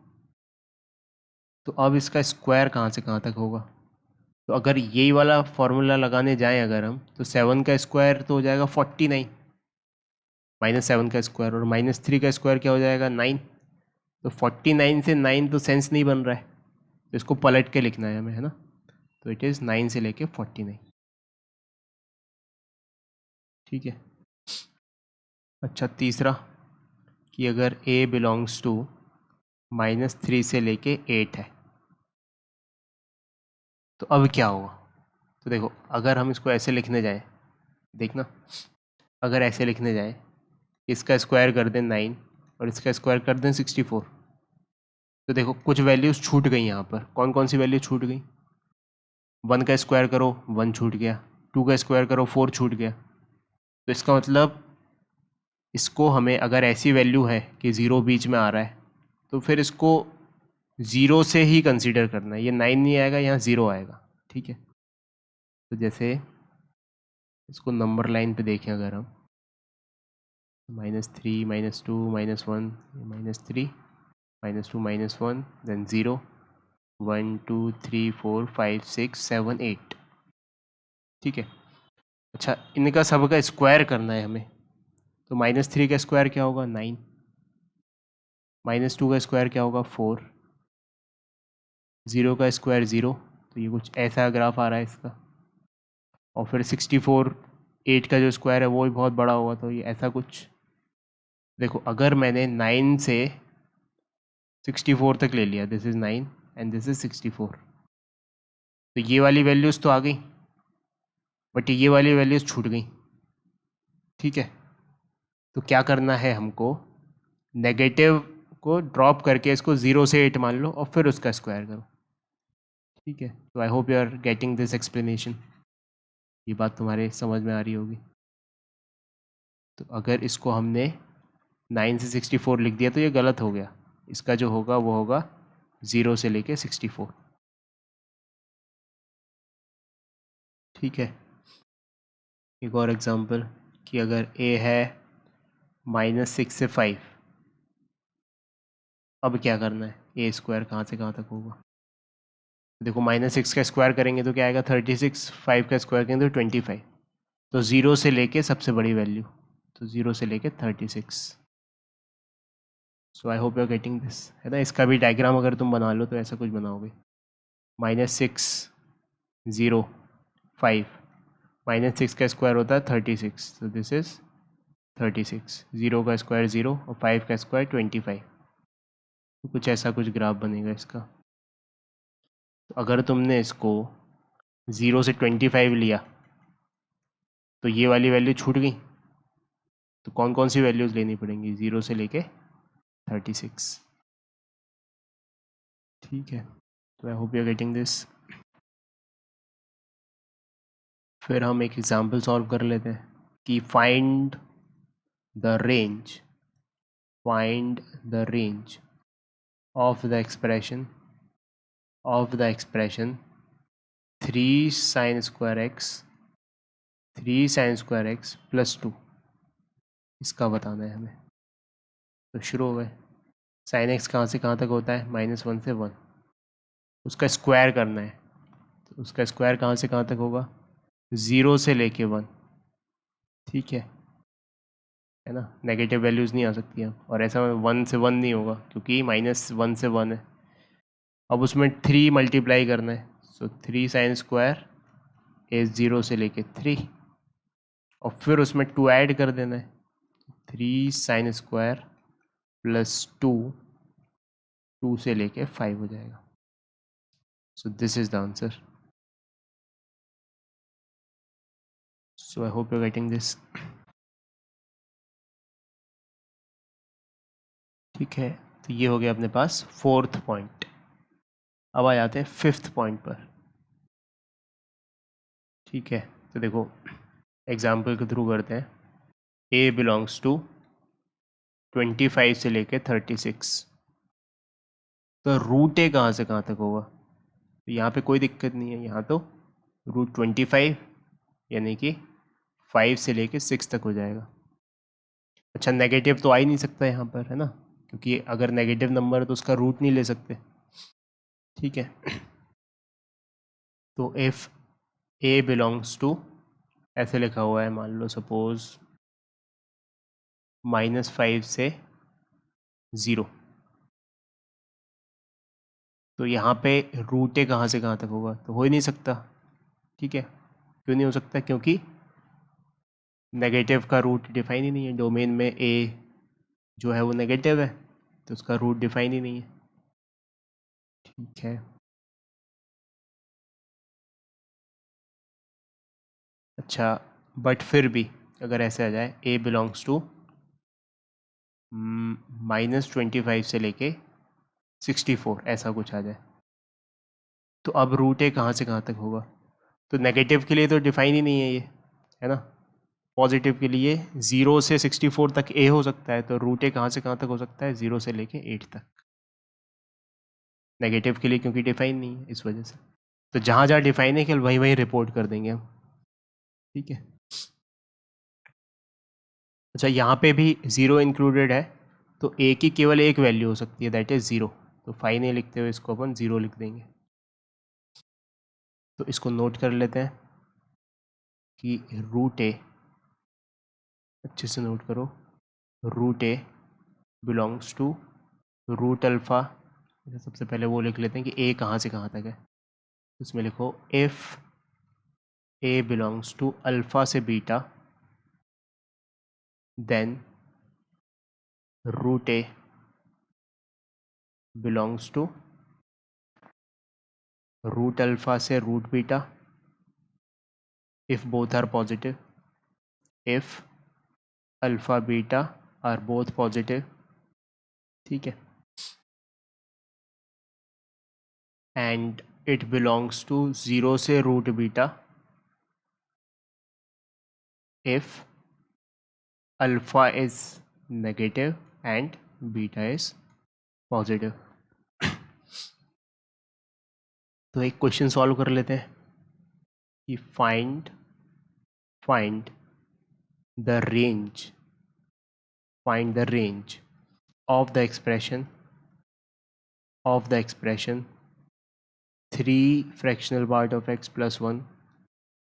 तो अब इसका स्क्वायर कहाँ से कहाँ तक होगा। तो अगर यही वाला फॉर्मूला लगाने जाएं अगर हम, तो 7 का स्क्वायर तो हो जाएगा 49, -7 का स्क्वायर, और -3 का स्क्वायर क्या हो जाएगा 9। तो 49 से 9 तो सेंस नहीं बन रहा है, तो इसको पलट के लिखना है हमें, है ना। तो इट इज़ 9 से लेके 49। ठीक है। अच्छा, तीसरा कि अगर a बिलोंग्स टू -3 से लेके 8 है तो अब क्या होगा। तो देखो, अगर हम इसको ऐसे लिखने जाएं, देखना, अगर ऐसे लिखने जाएं, इसका स्क्वायर कर दें 9 और इसका स्क्वायर कर दें 64, तो देखो कुछ वैल्यूज़ छूट गई यहाँ पर। कौन कौन सी वैल्यू छूट गई। 1 का स्क्वायर करो 1 छूट गया, 2 का स्क्वायर करो 4 छूट गया, तो इसका मतलब इसको हमें, अगर ऐसी वैल्यू है कि ज़ीरो बीच में आ रहा है, तो फिर इसको ज़ीरो से ही कंसीडर करना है। ये 9 नहीं आएगा, यहाँ ज़ीरो आएगा। ठीक है, तो जैसे इसको नंबर लाइन पे देखें अगर हम, -3 -2 -1 -3 -2 -1 देन 0 1 2 3 4 5 6 7 8। ठीक है, अच्छा इनका सबका स्क्वायर करना है हमें, तो -3 का स्क्वायर क्या होगा 9, -2 का स्क्वायर क्या होगा 4, 0 का स्क्वायर 0। तो ये कुछ ऐसा ग्राफ आ रहा है इसका। और फिर 64 8 का जो स्क्वायर है वो भी बहुत बड़ा होगा, तो ये ऐसा कुछ। देखो अगर मैंने 9 से 64 तक ले लिया, this is 9 and this is 64, तो ये वाली वैल्यूज़ तो आ गई, बट ये वाली वैल्यूज़ छूट गई। ठीक है, तो क्या करना है हमको, नेगेटिव को ड्रॉप करके इसको 0 से 8 मान लो और फिर उसका स्क्वायर करो। ठीक है, तो I hope you are getting this explanation. ये बात तुम्हारे समझ में आ रही होगी। तो अगर इसको हमने 9 से 64 लिख दिया तो ये गलत हो गया। इसका जो होगा वो होगा 0 से लेके 64। ठीक है, एक और एग्जांपल कि अगर a है -6 से 5, अब क्या करना है, a स्क्वायर कहाँ से कहाँ तक होगा। देखो -6 का स्क्वायर करेंगे तो क्या आएगा 36, 5 का स्क्वायर करेंगे तो 25। तो 0 से लेके सबसे बड़ी वैल्यू, तो 0 से लेके 36। So I hope you are getting this, है ना। इसका भी डायग्राम अगर तुम बना लो तो ऐसा कुछ बनाओगे, -6 0 5, -6 का स्क्वायर होता है 36, तो दिस इज़ 36, 0 का स्क्वायर 0 और 5 का स्क्वायर 25। तो कुछ ऐसा कुछ ग्राफ बनेगा इसका। तो अगर तुमने इसको 0 से 25 लिया तो ये वाली वैल्यू छूट गई, तो कौन कौन सी वैल्यूज़ लेनी पड़ेंगी 0 से लेके 36। ठीक है, तो I hope you are getting this. फिर हम एक एग्जांपल सॉल्व कर लेते हैं कि find the range of the expression 3 sin square x plus 2, इसका बताना है हमें। तो शुरू हो गए। sin x कहाँ से कहाँ तक होता है, -1 से 1, उसका स्क्वायर करना है। तो उसका स्क्वायर कहाँ से कहाँ तक होगा, 0 से लेके 1। ठीक है ना, नेगेटिव वैल्यूज़ नहीं आ सकती हैं, और ऐसा 1 से 1 नहीं होगा क्योंकि -1 से 1 है। अब उसमें 3 मल्टीप्लाई करना है, सो 3 sin स्क्वायर इज 0 से लेके 3, और फिर उसमें 2 ऐड कर देना है, 3 sin स्क्वायर प्लस 2, 2 से लेके 5 हो जाएगा। So this is the answer. So I hope you are getting this. ठीक है, तो ये हो गया अपने पास 4th पॉइंट। अब आ जाते हैं 5th पॉइंट पर। ठीक है, तो देखो एग्जाम्पल के थ्रू करते हैं। a बिलोंग्स टू 25 से लेके 36, तो रूट a कहाँ से कहाँ तक होगा। तो यहाँ पे कोई दिक्कत नहीं है, यहाँ तो √25 यानी कि 5 से लेके 6 तक हो जाएगा। अच्छा नेगेटिव तो आ ही नहीं सकता यहाँ पर, है ना, क्योंकि अगर नेगेटिव नंबर है तो उसका रूट नहीं ले सकते। ठीक है, तो इफ़ a बिलोंग्स टू, ऐसे लिखा हुआ है मान लो सपोज -5 से 0, तो यहाँ पे रूट a कहाँ से कहाँ तक होगा, तो हो ही नहीं सकता। ठीक है, क्यों नहीं हो सकता, क्योंकि नेगेटिव का रूट डिफाइन ही नहीं है। डोमेन में a जो है वो नेगेटिव है, तो उसका रूट डिफाइन ही नहीं है। ठीक है, अच्छा बट फिर भी अगर ऐसे आ जाए a बिलोंग्स टू -25 से लेके 64, ऐसा कुछ आ जाए, तो अब रूट a कहाँ से कहाँ तक होगा। तो नेगेटिव के लिए तो डिफाइन ही नहीं है ये, है ना। पॉजिटिव के लिए 0 से 64 तक ए हो सकता है, तो रूट ए कहाँ से कहाँ तक हो सकता है, 0 से लेके 8 तक। नेगेटिव के लिए क्योंकि डिफाइन नहीं है, इस वजह से। तो जहाँ जहाँ डिफाइन है केवल वहीं वहीं रिपोर्ट कर देंगे हम, ठीक है। अच्छा, यहाँ पे भी 0 इंक्लूडेड है, तो ए की केवल एक वैल्यू हो सकती है, दैट इज़ 0। तो फाइन ए लिखते हुए इसको अपन 0 लिख देंगे। तो इसको नोट कर लेते हैं कि रूट ए, अच्छे से नोट करो, root A belongs to root alpha. सबसे पहले वो लिख लेते हैं कि ए कहाँ से कहाँ तक है। इसमें लिखो if A belongs to alpha से beta, then root A belongs to root alpha से root beta if both are positive, if alpha beta are both positive, ठीक है, एंड इट बिलोंग्स टू 0 से root beta if alpha is negative and beta is positive. तो एक question solve कर लेते हैं कि find the range of the expression 3 fractional part of x plus 1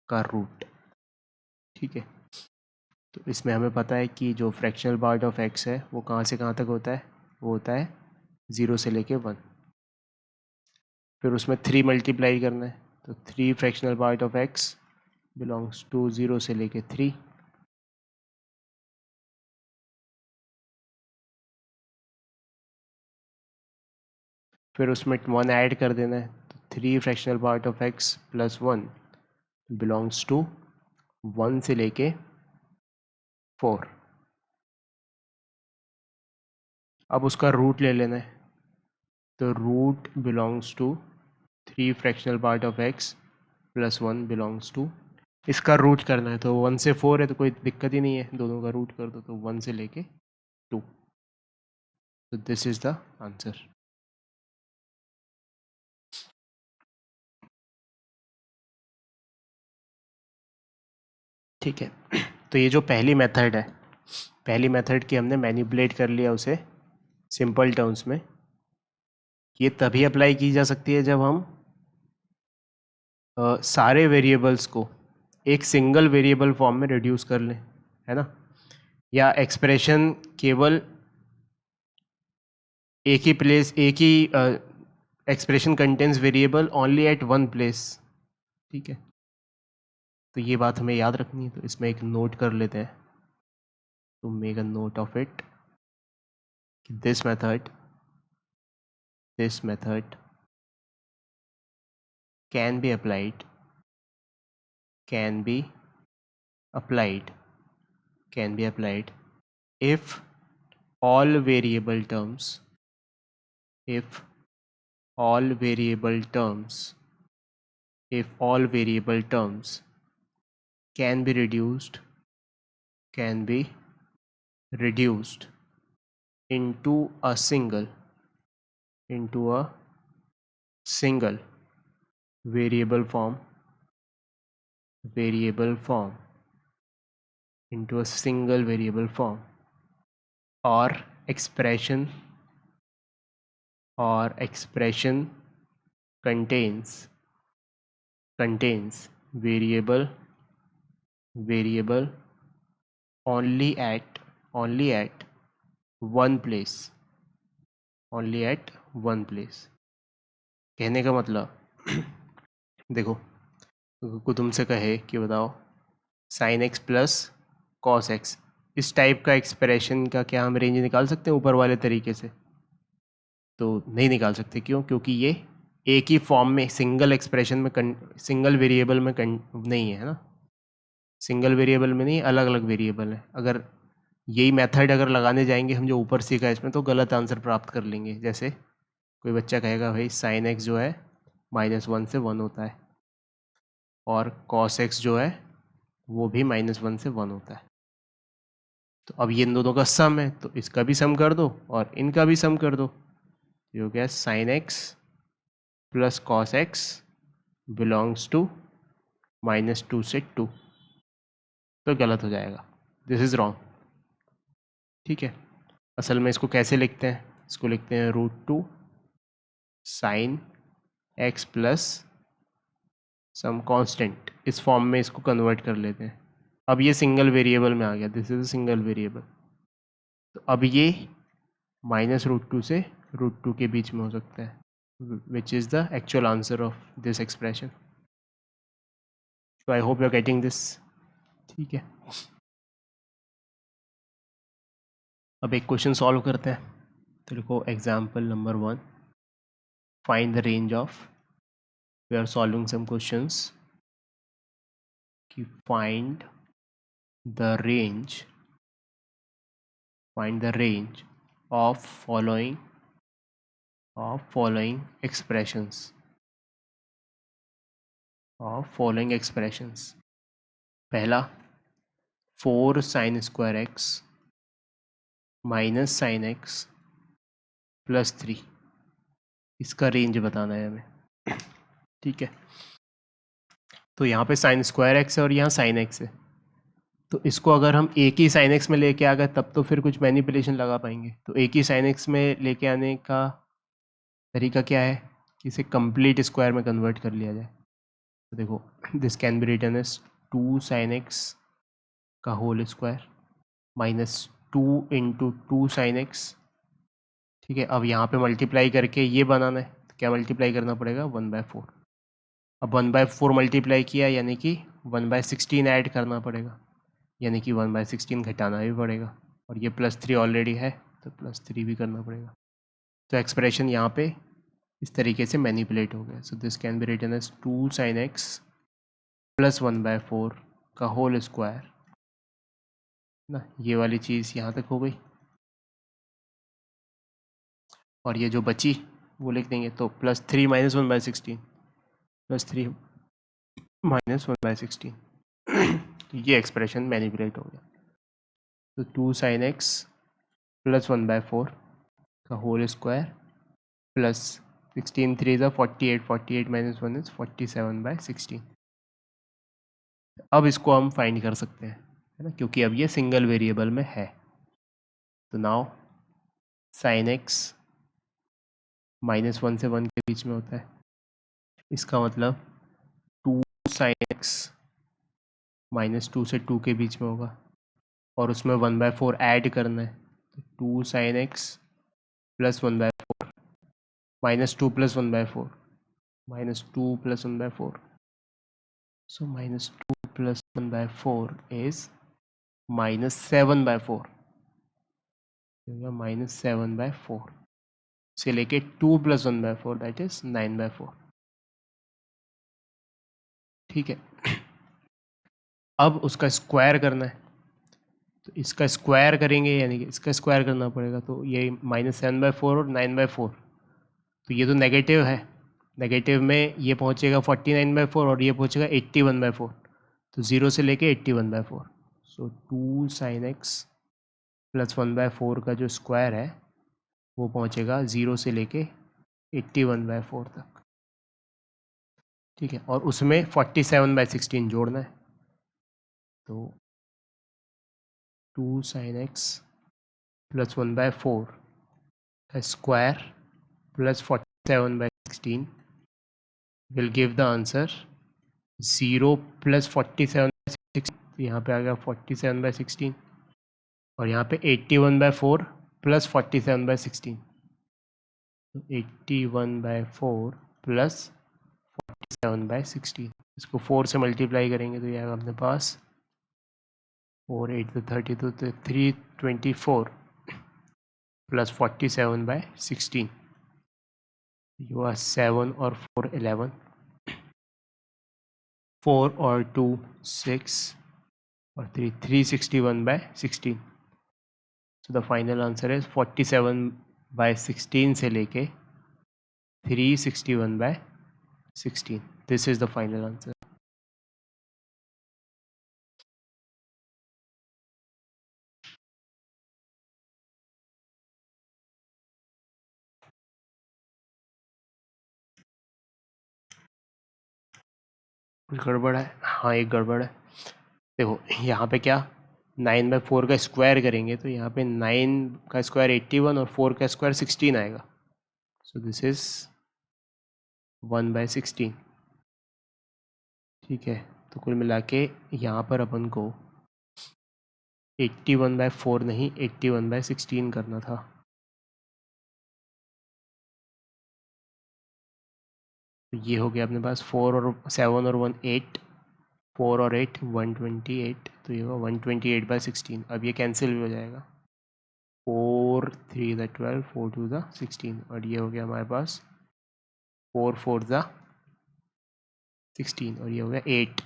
का रूट, ठीक है। तो इसमें हमें पता है कि जो फ्रैक्शनल पार्ट ऑफ x है वो कहाँ से कहाँ तक होता है, वो होता है 0 से लेके 1। फिर उसमें 3 मल्टीप्लाई करना है, तो 3 fractional part of x belongs to 0 से लेके 3। फिर उसमें 1 ऐड कर देना है, तो 3 fractional part of x plus 1 belongs to 1 से लेके 4। अब उसका रूट ले लेना है, तो root belongs to 3 fractional part of x plus 1 belongs to, इसका रूट करना है, तो 1 से 4 है तो कोई दिक्कत ही नहीं है, दोनों का रूट कर दो, तो 1 से लेके 2। तो दिस इज द आंसर। ठीक है, तो ये जो पहली मेथड है, पहली मेथड की हमने मैनिपुलेट कर लिया उसे सिंपल टर्म्स में। ये तभी अप्लाई की जा सकती है जब हम सारे वेरिएबल्स को एक सिंगल वेरिएबल फॉर्म में रिड्यूस कर लें, है ना, या एक्सप्रेशन केवल एक ही प्लेस, एक ही expression contains variable only at one place, ठीक है। तो ये बात हमें याद रखनी है, तो इसमें एक नोट कर लेते हैं, तो make a note of it. This method can be applied if all variable terms can be reduced into a single variable form or expression contains variable only at one place, कहने का मतलब देखो, को तुमसे कहे कि बताओ sin x plus cos x, इस टाइप का एक्सप्रेशन का क्या हम रेंज निकाल सकते हैं ऊपर वाले तरीके से? तो नहीं निकाल सकते। क्यों? क्योंकि ये एक ही फॉर्म में सिंगल एक्सप्रेशन में सिंगल वेरिएबल में नहीं है ना, सिंगल वेरिएबल में नहीं, अलग अलग वेरिएबल है। अगर यही मेथड अगर लगाने जाएंगे हम जो ऊपर सीखा है इसमें, तो गलत आंसर प्राप्त कर लेंगे। जैसे कोई बच्चा कहेगा भाई साइन एक्स जो है -1 से 1 होता है और कॉस एक्स जो है वो भी -1 से 1 होता है। तो अब ये इन दोनों का सम है, तो इसका भी सम कर दो और इनका भी सम कर दो। ये हो गया sin x plus cos x belongs to -2 से 2। तो गलत हो जाएगा, दिस इज़ रॉन्ग। ठीक है, असल में इसको कैसे लिखते हैं? इसको लिखते हैं √2 sin x plus some constant. इस फॉर्म में इसको कन्वर्ट कर लेते हैं। अब ये सिंगल वेरिएबल में आ गया, this is a single variable. तो अब ये -√2 से √2 के बीच में हो सकता है, which is the actual answer of this expression. तो I hope you are getting this. ठीक है, अब एक क्वेश्चन सॉल्व करते हैं। तो लिखो example number 1, find the range of, we are solving some questions कि find the range of following expressions पहला 4 sin square x minus sin x plus 3, इसका रेंज बताना है हमें। ठीक है, तो यहाँ पे sin square x है और यहाँ sin x है, तो इसको अगर हम एक ही sin x में लेके आ गए तब तो फिर कुछ मैनिपुलेशन लगा पाएंगे। तो एक ही sin x में लेके आने का तरीका क्या है कि इसे कंप्लीट स्क्वायर में कन्वर्ट कर लिया जाए। तो देखो, this can be written as 2 sin x का होल स्क्वायर -2 × 2 sin x। ठीक है, अब यहाँ पे मल्टीप्लाई करके ये बनाना है, तो क्या मल्टीप्लाई करना पड़ेगा 1/4। अब 1/4 मल्टीप्लाई किया यानी कि 1/16 ऐड करना पड़ेगा, यानी कि 1/16 घटाना भी पड़ेगा, और ये +3 ऑलरेडी है तो +3 भी करना पड़ेगा। तो एक्सप्रेशन यहाँ पे इस तरीके से मैनिपुलेट हो गया। So this can be written as 2 sin x plus 1/4 का होल स्क्वायर ना, ये वाली चीज़ यहाँ तक हो गई, और ये जो बची वो लिख देंगे। तो +3 - 1/16 +3 - 1/16 ये एक्सप्रेशन मैनिपुलेट हो गया। तो 2 sin x प्लस 1/4 का होल स्क्वायर प्लस 16 3 ज़ा 48, 48 - 1 इज 47/16। अब इसको हम फाइंड कर सकते हैं, है ना, क्योंकि अब ये सिंगल वेरिएबल में है। तो नाउ sin x -1 से 1 के बीच में होता है, इसका मतलब 2 sin x -2 से 2 के बीच में होगा, और उसमें 1/4 ऐड करना है। तो 2 sin x plus 1/4 -2 + 1/4 -2 + 1/4, so -2 + 1/4 is -7/4, -7/4 से लेके 2 + 1/4 दैट इज 9/4। ठीक है, अब उसका स्क्वायर करना है, तो इसका स्क्वायर करेंगे यानी कि इसका स्क्वायर करना पड़ेगा। तो ये -7/4 और 9/4, तो ये तो नेगेटिव है, नेगेटिव में ये पहुंचेगा 49/4 और ये पहुंचेगा 81/4, तो 0 से लेके 81/4। सो 2 sin x प्लस 1/4 का जो स्क्वायर है वो पहुंचेगा 0 से लेके 81/4 तक। ठीक है, और उसमें 47/16 जोड़ना है। तो 2 sin x प्लस 1/4 का square plus 47/16 will give the answer 0 + 47/16, तो यहाँ पे आ गया 47/16, और यहाँ पे 81/4 प्लस 47/16, तो 81/4 प्लस 47/16, इसको 4 से मल्टीप्लाई करेंगे तो ये आएगा अपने पास 4 8 32 तो 324 प्लस 47/16, यू आर 7 और 4 11, 4 और 2 6 और 3 361/16। So the final answer is 47/16 से लेके 361/16। This is the final answer. कुछ गड़बड़ है? हाँ, एक गड़बड़ है। देखो यहाँ पे क्या 9/4 का स्क्वायर करेंगे तो यहाँ पे 9 का स्क्वायर 81 और 4 का स्क्वायर 16 आएगा। सो दिस इज 1/16। ठीक है, तो कुल मिला के यहाँ पर अपन को 81/4 नहीं 81/16 करना था। तो ये हो गया अपने पास 4 और 7 और 1 8, 4 और 8 128, तो ये होगा 128/16। अब ये कैंसिल भी हो जाएगा, 4 3 ज़ा 12, 4 2 ज़ा 16, और ये हो गया हमारे पास 4 4 ज़ा 16, और ये हो गया 8,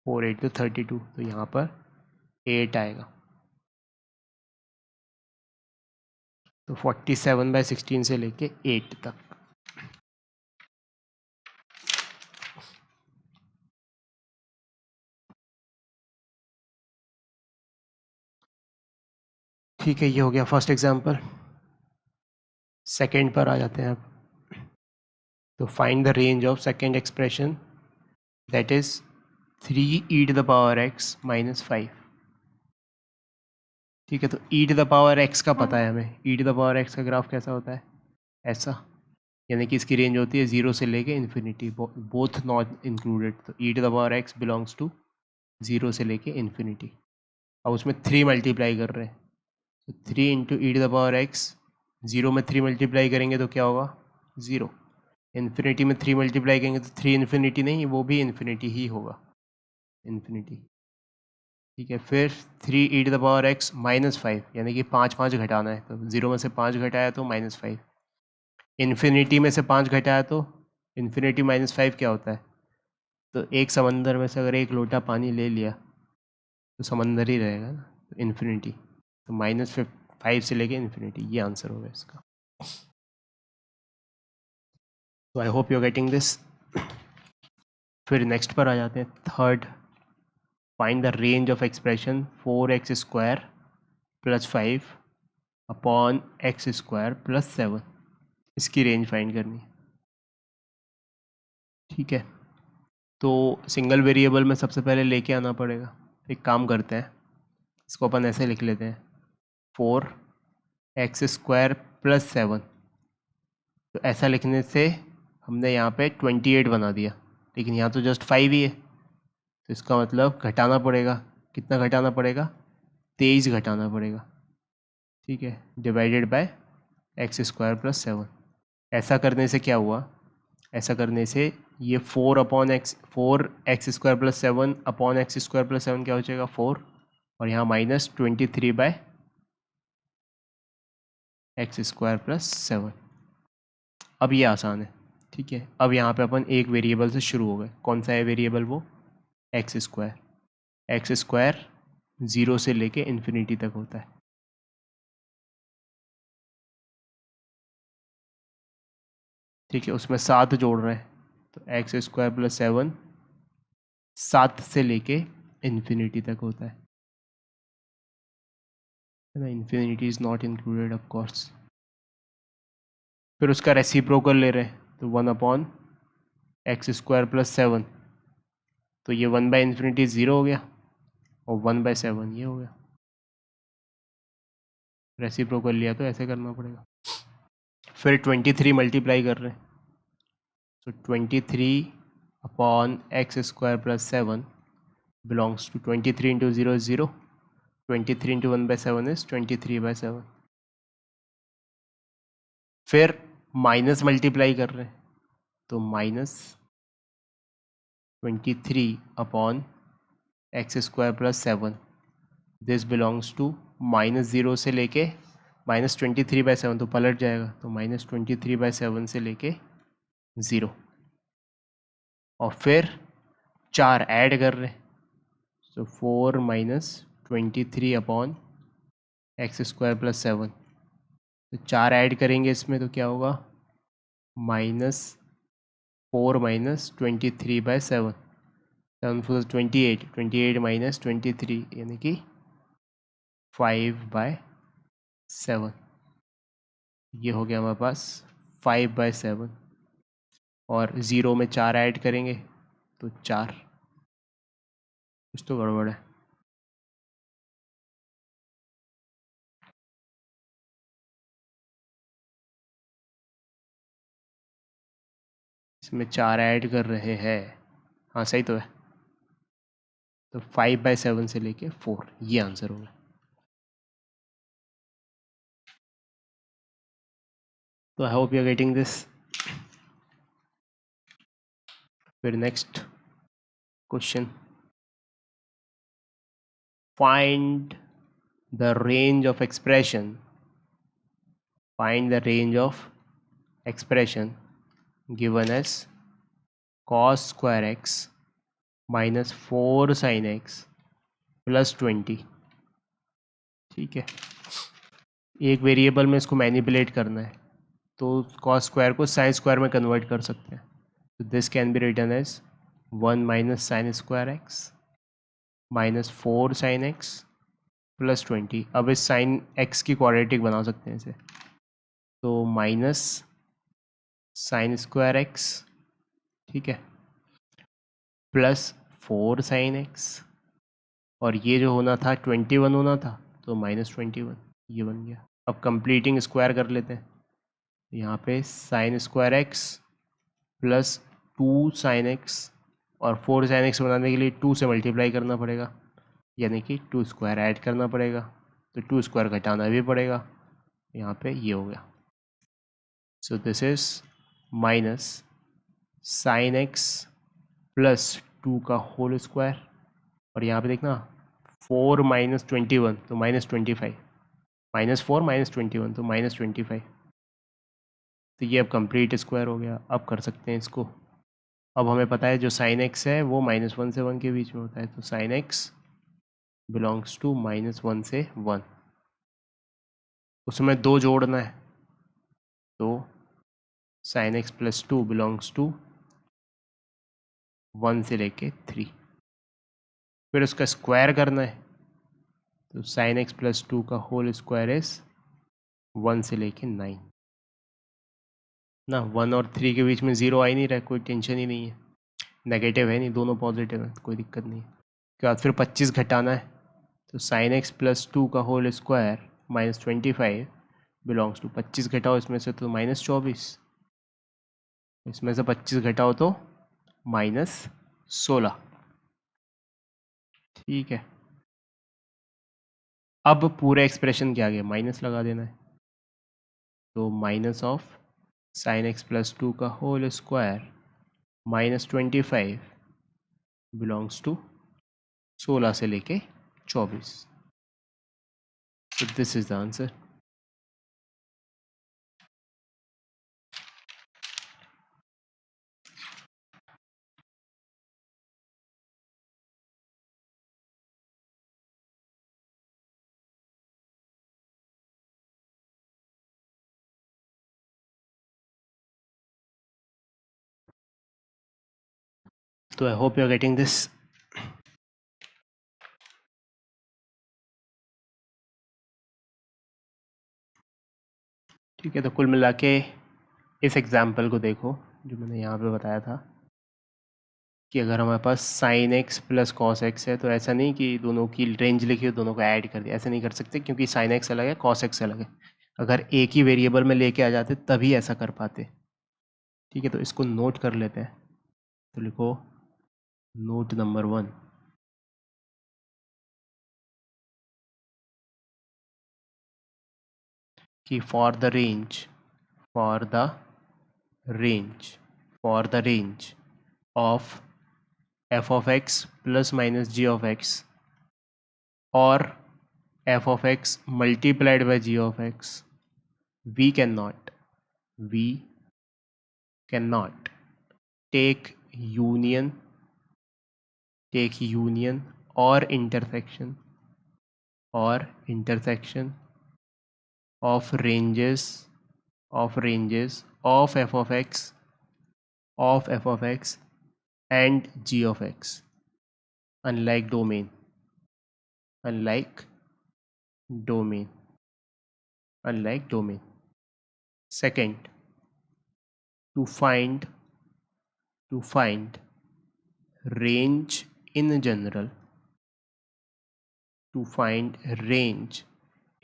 4 8 तो 32, तो यहाँ पर 8 आएगा। तो 47/16 से लेके 8 तक। ठीक है, ये हो गया फर्स्ट एग्जाम्पल। सेकेंड पर आ जाते हैं अब। तो find the range of second expression, that is 3e⁻x - 5। ठीक है, तो e⁻x का पता है हमें। e⁻x का ग्राफ कैसा होता है? ऐसा, यानी कि इसकी रेंज होती है 0 से लेके इन्फिनिटी, बोथ नॉट इंक्लूडेड। तो e⁻x बिलोंग्स टू 0 से लेके इन्फिनिटी। अब उसमें 3 मल्टीप्लाई कर रहे हैं, तो 3 इंटू e⁻x, 0 में 3 मल्टीप्लाई करेंगे तो क्या होगा? 0। इन्फिनिटी में 3 मल्टीप्लाई करेंगे तो 3 इन्फिनिटी नहीं, वो भी इन्फिनिटी ही होगा, इन्फिनिटी। ठीक है, फिर 3e⁻x - 5, यानी कि 5 5 घटाना है, तो 0 में से 5 घटाया तो -5। इन्फिनिटी में से 5 घटाया तो इन्फिनिटी -5 क्या होता है? तो एक समंदर में से अगर एक लोटा पानी ले लिया तो समंदर ही रहेगा ना, तो इन्फिनिटी। तो -5 से लेके इन्फिनिटी, ये आंसर होगा इसका। तो I hope you are getting this. फिर नेक्स्ट पर आ जाते हैं, third. Find the range of expression 4x² + 5 upon x² + 7। इसकी रेंज फाइंड करनी है। ठीक है, तो सिंगल वेरिएबल में सबसे पहले लेके आना पड़ेगा। एक काम करते हैं, इसको अपन ऐसे लिख लेते हैं, 4x² + 7। तो ऐसा लिखने से हमने यहाँ पे 28 बना दिया, लेकिन यहाँ तो जस्ट 5 ही है, तो इसका मतलब घटाना पड़ेगा। कितना घटाना पड़ेगा? 23 घटाना पड़ेगा। ठीक है, डिवाइडेड बाय x² + 7। ऐसा करने से क्या हुआ? ऐसा करने से ये 4x² + 7 अपॉन x² + 7 क्या हो जाएगा? 4, और यहाँ -23/x² + 7। अब ये आसान है। ठीक है, अब यहाँ पे अपन एक वेरिएबल से शुरू हो गए। कौन सा है वेरिएबल? वो x²। x² 0 से लेके इन्फिनिटी तक होता है। ठीक है, उसमें 7 जोड़ रहे हैं, तो x² + 7 7 से लेके इन्फिनिटी तक होता है ना। Infinity is not included of course. फिर उसका रेसिप्रोकल ले रहे हैं, तो 1/x² + 7, तो ये 1/∞ 0 हो गया, और 1/7 ये हो गया। रेसिप्रोकल लिया तो ऐसे करना पड़ेगा। फिर 23 मल्टीप्लाई कर रहे हैं, तो 23 upon x² + 7 belongs to 23 into 0 is 0, 23 into 1/7 is 23/7। फिर माइनस मल्टीप्लाई कर रहे हैं, तो -23 upon x² + 7, this belongs to -0 से लेके -23/7, तो पलट जाएगा, तो -23/7 से लेके 0। और फिर 4 ऐड कर रहे हैं, तो 4 - 23 अपॉन x² + 7, तो 4 ऐड करेंगे इसमें तो क्या होगा? -4 - 23/7, 7 4 28, 28 - 23 यानी कि 5/7। ये हो गया हमारे पास 5/7, और 0 में 4 ऐड करेंगे तो 4, कुछ तो गड़बड़ है। इसमें 4 ऐड कर रहे हैं, हाँ सही तो है। तो 5/7 से लेके 4, ये आंसर होगा। तो I hope you are getting this. फिर next question, find the range of expression, find the range of expression given as cos square x minus 4 sin x plus 20। ठीक है, एक वेरिएबल में इसको मैनिपुलेट करना है, तो cos स्क्वायर को sin स्क्वायर में कन्वर्ट कर सकते हैं। तो this can be written as 1 minus sine square x minus 4 sin x plus 20। अब इस sin x की क्वाड्रेटिक बना सकते हैं इसे, तो माइनस साइन स्क्वायर एक्स, ठीक है, प्लस 4 sin x, और ये जो होना था 21 होना था, तो -21, ये बन गया। अब कंप्लीटिंग स्क्वायर कर लेते हैं, यहाँ पे sign square x plus 2 sin x, और 4 sin x बनाने के लिए 2 से मल्टीप्लाई करना पड़ेगा, यानी कि 2 स्क्वायर ऐड करना पड़ेगा, तो 2 स्क्वायर घटाना भी पड़ेगा, यहाँ पे ये हो गया। So this is minus sine x plus 2 का होल स्क्वायर, और यहाँ पे देखना 4 माइनस 21 तो -25, -4 -21 तो -25। तो ये अब कंप्लीट स्क्वायर हो गया। अब कर सकते हैं इसको, अब हमें पता है जो साइन एक्स है वो -1 से 1 के बीच में होता है, तो साइन एक्स बिलोंग्स टू -1 से 1, उसमें 2 जोड़ना है, तो sine x plus 2 belongs to 1 से लेके 3। फिर उसका स्क्वायर करना है, तो साइन एक्स प्लस 2 का होल स्क्वायर इज 1 से लेके 9 ना। 1 और 3 के बीच में 0 आ ही नहीं रहा है, कोई टेंशन ही नहीं है, नेगेटिव है नहीं, दोनों पॉजिटिव है, कोई दिक्कत नहीं है। उसके बाद फिर 25 घटाना है, तो साइन एक्स प्लस 2 का होल स्क्वायर -25 बिलोंग्स टू 25 घटाओ इसमें से तो -24, इसमें से 25 घटाओ तो -16। ठीक है, अब पूरे एक्सप्रेशन के आगे माइनस लगा देना है, तो minus of sine x plus 2 का होल स्क्वायर -25 बिलोंग्स टू 16 से लेके 24। So this is the answer. So I hope you're getting this. ठीक है, तो कुल मिला के इस एग्जाम्पल को देखो जो मैंने यहाँ पे बताया था कि अगर हमारे पास sine x plus cos X है, तो ऐसा नहीं कि दोनों की रेंज लिखी हो दोनों को ऐड कर दिया, ऐसा नहीं कर सकते, क्योंकि साइन एक्स अलग है कॉस एक्स अलग है। अगर एक ही वेरिएबल में लेके आ जाते तभी ऐसा कर पाते। ठीक है, तो इसको नोट कर लेते हैं, तो लिखो नोट नंबर 1, कि for the range for the range for the range of f of x plus minus g of x or f of x multiplied by g of x, we cannot take union or intersection of ranges of f of x and g of x, unlike domain unlike domain. Second, to find range in general, to find range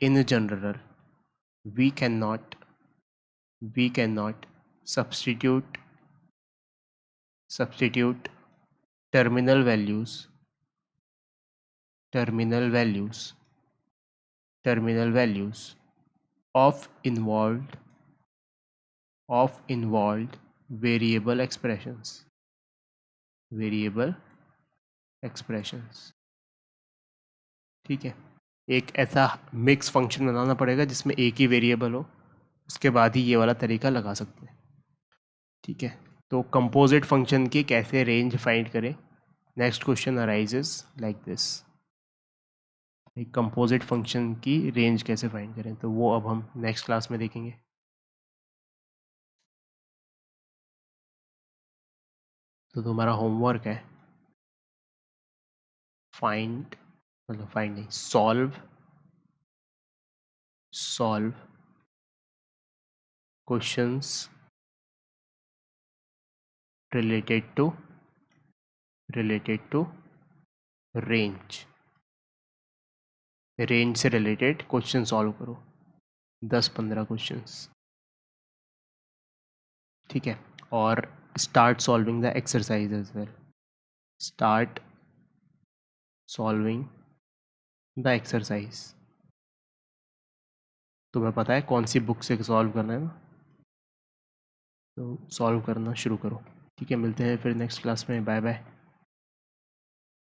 in general, we cannot substitute terminal values of involved variable expressions. ठीक है, एक ऐसा mix function बनाना पड़ेगा जिसमें एक ही variable हो, उसके बाद ही ये वाला तरीका लगा सकते हैं. ठीक है, तो कंपोजिट फंक्शन की कैसे रेंज फाइंड करें. Next question arises like this. एक कंपोजिट फंक्शन की रेंज कैसे फाइंड करें, तो वो अब हम नेक्स्ट क्लास में देखेंगे. तो तुम्हारा होमवर्क है फाइंड नहीं, solve questions related to range से रिलेटेड क्वेश्चन सॉल्व करो, 10-15 क्वेश्चंस. ठीक है, और start solving the exercise as well. Start solving the exercise. तुम्हें पता है कौन सी बुक से सॉल्व करना है ना, तो सॉल्व करना शुरू करो. ठीक है, मिलते हैं फिर नेक्स्ट क्लास में. Bye bye.